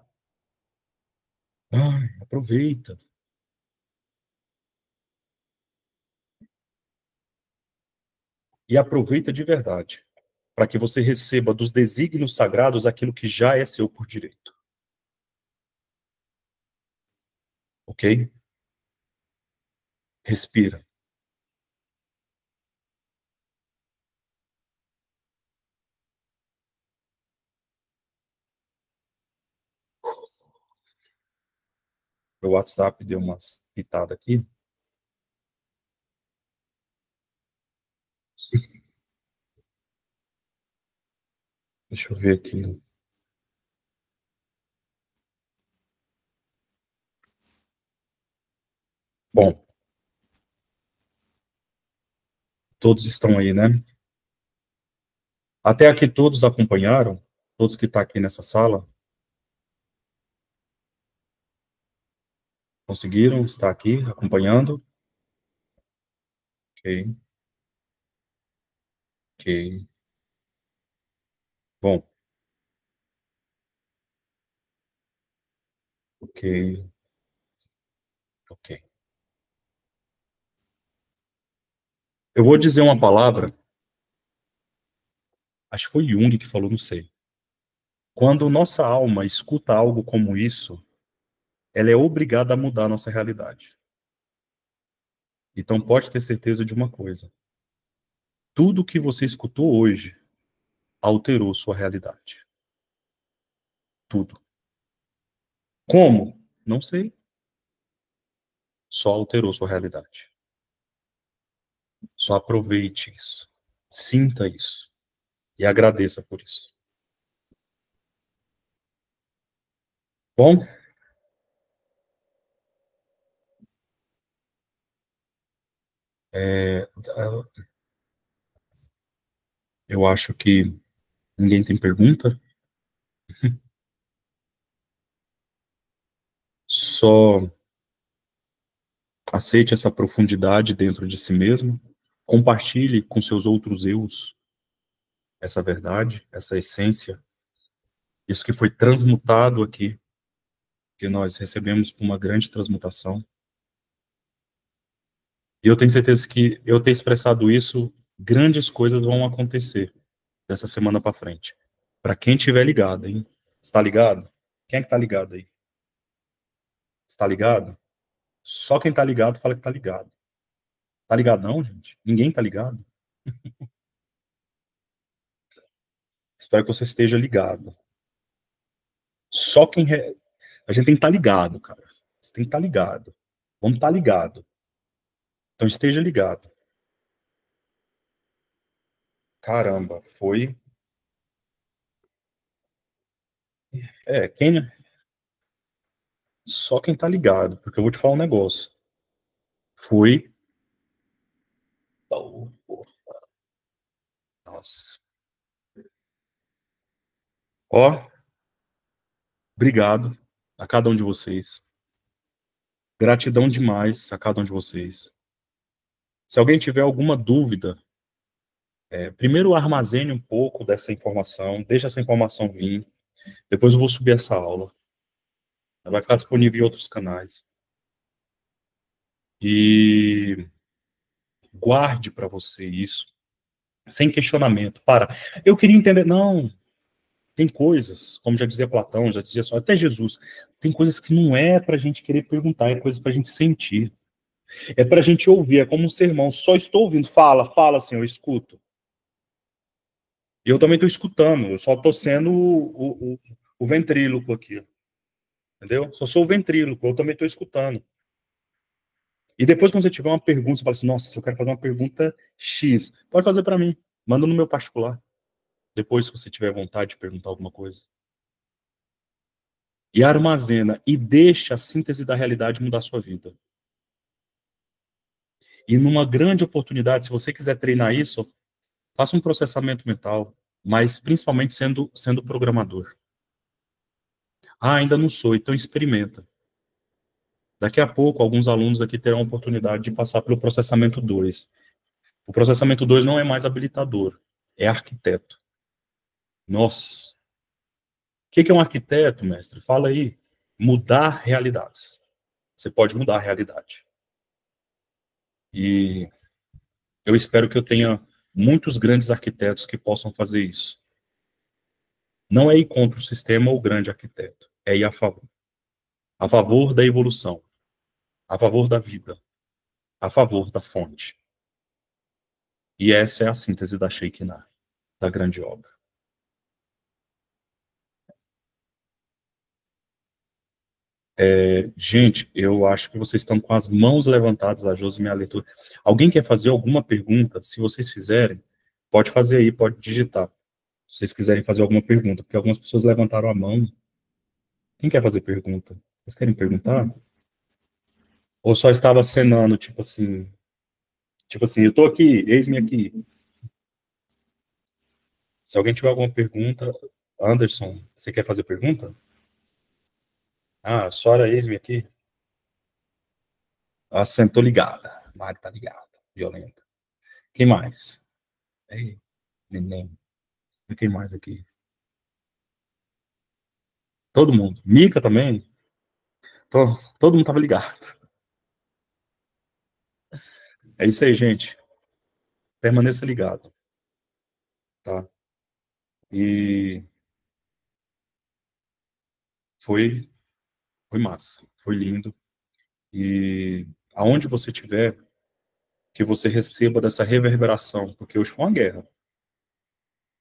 A: Ai, aproveita. E aproveita de verdade, para que você receba dos desígnios sagrados aquilo que já é seu por direito. Ok? Respira. O WhatsApp deu umas pitadas aqui. Deixa eu ver aqui. Bom, todos estão aí, né? Até aqui todos acompanharam? Todos que estão aqui nessa sala? Conseguiram estar aqui acompanhando? Ok, ok. Bom, ok, ok. Eu vou dizer uma palavra, acho que foi Jung que falou, não sei. Quando nossa alma escuta algo como isso, ela é obrigada a mudar a nossa realidade. Então pode ter certeza de uma coisa. Tudo que você escutou hoje alterou sua realidade. Tudo. Como? Não sei. Só alterou sua realidade. Só aproveite isso. Sinta isso. E agradeça por isso. Bom, é, eu acho que ninguém tem pergunta. Só aceite essa profundidade dentro de si mesmo. Compartilhe com seus outros eus essa verdade, essa essência, isso que foi transmutado aqui, que nós recebemos com uma grande transmutação. E eu tenho certeza que eu ter expressado isso, grandes coisas vão acontecer dessa semana para frente. Para quem tiver ligado, hein? Está ligado? Quem é que tá ligado aí? Está ligado? Só quem tá ligado fala que tá ligado. Tá ligado não, gente? Ninguém tá ligado. Espero que você esteja ligado. Só quem... A gente tem que estar ligado, cara. Você tem que estar ligado. Vamos estar ligado. Então esteja ligado. Caramba, foi... Quem... Só quem tá ligado, porque eu vou te falar um negócio. Foi... Oh, nossa. Ó, obrigado a cada um de vocês. Gratidão demais a cada um de vocês. Se alguém tiver alguma dúvida, primeiro armazene um pouco dessa informação, deixa essa informação vir. Depois eu vou subir essa aula. Ela vai ficar disponível em outros canais. E guarde para você isso, sem questionamento. Para. Eu queria entender. Não, tem coisas, como já dizia Platão, já dizia só, até Jesus, tem coisas que não é para a gente querer perguntar, é coisas para a gente sentir. É para a gente ouvir, é como um sermão. Só estou ouvindo. Fala, fala, assim, eu escuto. E eu também estou escutando, eu só estou sendo o ventríloco aqui. Entendeu? Só sou o ventríloco, eu também estou escutando. E depois, quando você tiver uma pergunta, você fala assim: nossa, se eu quero fazer uma pergunta X, pode fazer para mim. Manda no meu particular. Depois, se você tiver vontade de perguntar alguma coisa. E armazena e deixa a síntese da realidade mudar a sua vida. E numa grande oportunidade, se você quiser treinar isso, faça um processamento mental, mas principalmente sendo programador. Ah, ainda não sou, então experimenta. Daqui a pouco, alguns alunos aqui terão a oportunidade de passar pelo processamento 2. O processamento 2 não é mais habilitador, é arquiteto. Nossa. O que é um arquiteto, mestre? Fala aí. Mudar realidades. Você pode mudar a realidade. E eu espero que eu tenha muitos grandes arquitetos que possam fazer isso. Não é ir contra o sistema ou o grande arquiteto, é ir a favor. A favor da evolução, a favor da vida, a favor da fonte. E essa é a síntese da Shekinah, da grande obra. Gente, eu acho que vocês estão com as mãos levantadas, a Josi me alertou. Alguém quer fazer alguma pergunta? Se vocês fizerem, pode fazer aí, pode digitar. Se vocês quiserem fazer alguma pergunta, porque algumas pessoas levantaram a mão. Quem quer fazer pergunta? Vocês querem perguntar? Ou só estava acenando, tipo assim, eu tô aqui, eis-me aqui. Se alguém tiver alguma pergunta, Anderson, você quer fazer pergunta? Ah, Sora, eis-me aqui. Ah, sentou ligada. Mari tá ligada, violenta. Quem mais? Ei, neném. E quem mais aqui? Todo mundo. Mica também? Todo mundo tava ligado. É isso aí, gente. Permaneça ligado, tá? E foi, foi massa. Foi lindo. E aonde você estiver, que você receba dessa reverberação, porque hoje foi uma guerra.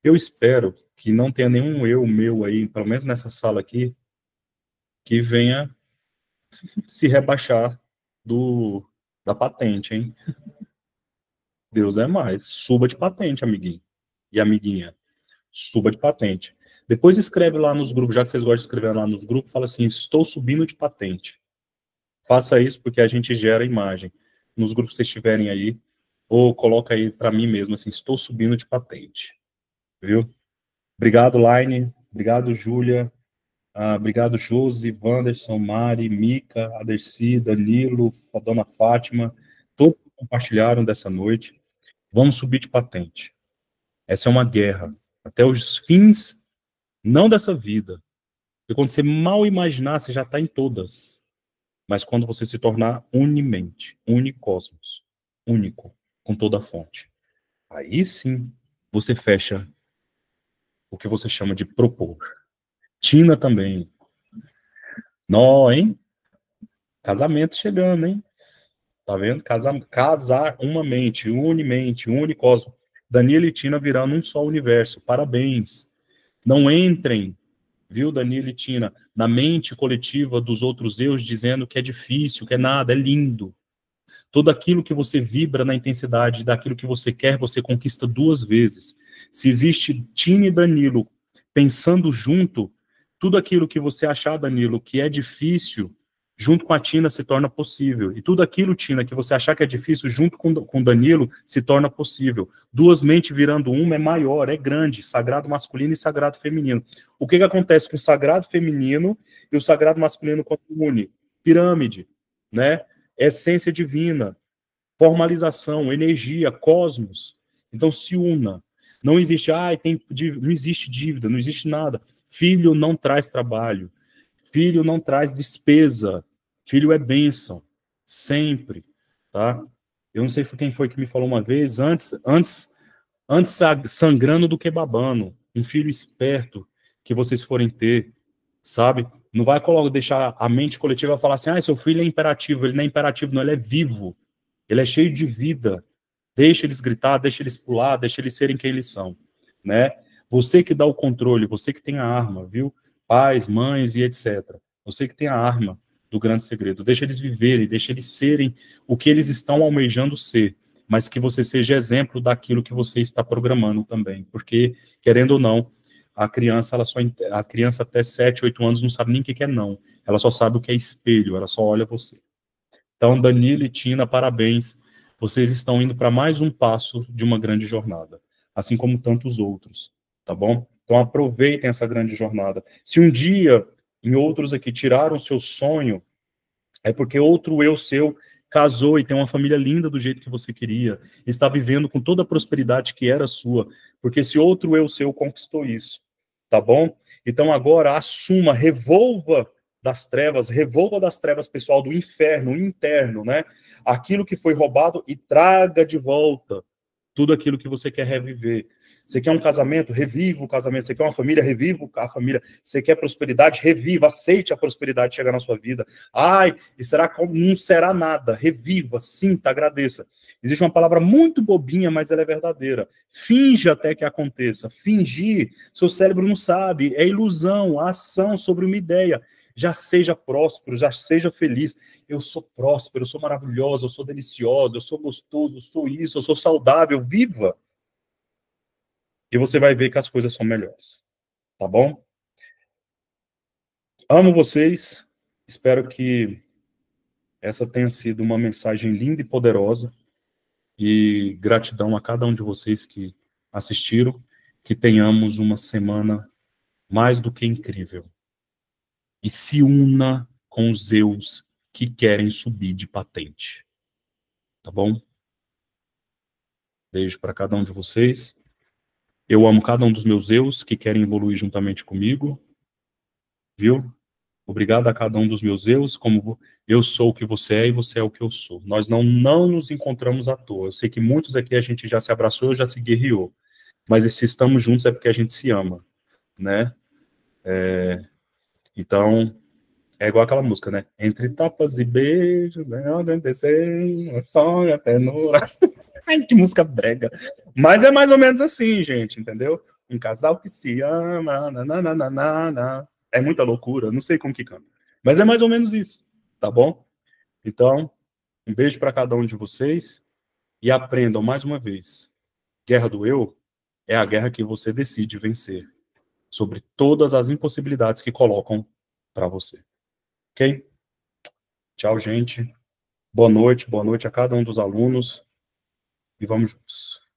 A: Eu espero que não tenha nenhum eu meu aí, pelo menos nessa sala aqui, que venha se rebaixar da patente, hein? Deus é mais. Suba de patente, amiguinho e amiguinha. Suba de patente. Depois escreve lá nos grupos, já que vocês gostam de escrever lá nos grupos, fala assim, estou subindo de patente. Faça isso porque a gente gera imagem. Nos grupos que vocês estiverem aí, ou coloca aí para mim mesmo, assim, estou subindo de patente. Viu? Obrigado, Laine. Obrigado, Júlia. Obrigado, Josi, Wanderson, Mari, Mica, Aderci, Danilo, a Dona Fátima. Todos que compartilharam dessa noite. Vamos subir de patente. Essa é uma guerra. Até os fins, não dessa vida. Porque quando você mal imaginar, você já está em todas. Mas quando você se tornar unimente, unicosmos, único, com toda a fonte, aí sim você fecha o que você chama de propor. Tina também. Nó, hein? Casamento chegando, hein? Tá vendo? Casar uma mente, unimente, um unicosmo. Danilo e Tina virando um só universo. Parabéns. Não entrem, viu, Danilo e Tina, na mente coletiva dos outros eus, dizendo que é difícil, que é nada, é lindo. Tudo aquilo que você vibra na intensidade daquilo que você quer, você conquista duas vezes. Se existe Tina e Danilo pensando junto, tudo aquilo que você achar, Danilo, que é difícil, junto com a Tina se torna possível. E tudo aquilo, Tina, que você achar que é difícil, junto com Danilo, se torna possível. Duas mentes virando uma é maior, é grande, sagrado masculino e sagrado feminino. O que acontece com o sagrado feminino e o sagrado masculino quando une? Pirâmide, né? Essência divina, formalização, energia, cosmos. Então se una. Não existe, não existe dívida, não existe nada. Filho não traz trabalho. Filho não traz despesa. Filho é bênção. Sempre. Tá? Eu não sei quem foi que me falou uma vez, antes sangrando do que babando. Um filho esperto que vocês forem ter, sabe? Não vai deixar a mente coletiva falar assim, seu filho é imperativo. Ele não é imperativo, não, ele é vivo. Ele é cheio de vida. Deixa eles gritar, deixa eles pular, deixa eles serem quem eles são, né? Você que dá o controle, você que tem a arma, viu? Pais, mães e etc. Você que tem a arma do grande segredo. Deixa eles viverem, deixa eles serem o que eles estão almejando ser, mas que você seja exemplo daquilo que você está programando também, porque, querendo ou não, a criança até 7, 8 anos não sabe nem o que é não. Ela só sabe o que é espelho, ela só olha você. Então, Danilo e Tina, parabéns. Vocês estão indo para mais um passo de uma grande jornada, assim como tantos outros, tá bom? Então, aproveitem essa grande jornada. Se um dia, em outros aqui, tiraram o seu sonho, é porque outro eu seu casou e tem uma família linda do jeito que você queria, está vivendo com toda a prosperidade que era sua, porque esse outro eu seu conquistou isso, tá bom? Então, agora, assuma, revolva das trevas, pessoal, do inferno, interno, né? Aquilo que foi roubado e traga de volta tudo aquilo que você quer reviver. Você quer um casamento? Reviva o casamento. Você quer uma família? Reviva a família. Você quer prosperidade? Reviva, aceite a prosperidade chegar na sua vida. E não será nada. Reviva, sinta, agradeça. Existe uma palavra muito bobinha, mas ela é verdadeira. Finja até que aconteça. Fingir, seu cérebro não sabe. É ilusão, ação sobre uma ideia. Já seja próspero, já seja feliz. Eu sou próspero, eu sou maravilhoso, eu sou delicioso, eu sou gostoso, eu sou isso, eu sou saudável. Viva! E você vai ver que as coisas são melhores. Tá bom? Amo vocês. Espero que essa tenha sido uma mensagem linda e poderosa. E gratidão a cada um de vocês que assistiram. Que tenhamos uma semana mais do que incrível. E se una com os eus que querem subir de patente. Tá bom? Beijo para cada um de vocês. Eu amo cada um dos meus eus que querem evoluir juntamente comigo. Viu? Obrigado a cada um dos meus eus, como eu sou o que você é e você é o que eu sou. Nós não nos encontramos à toa. Eu sei que muitos aqui a gente já se abraçou, já se guerreou. Mas se estamos juntos é porque a gente se ama, né? Então, é igual aquela música, né? Entre tapas e beijos, né? Onde desenho, sonho, ternura. Ai, que música brega. Mas é mais ou menos assim, gente, entendeu? Um casal que se ama, nananana. É muita loucura, não sei como que canta. Mas é mais ou menos isso, tá bom? Então, um beijo para cada um de vocês e aprendam mais uma vez. Guerra do eu é a guerra que você decide vencer sobre todas as impossibilidades que colocam para você. Ok? Tchau, gente. Boa noite a cada um dos alunos e vamos juntos.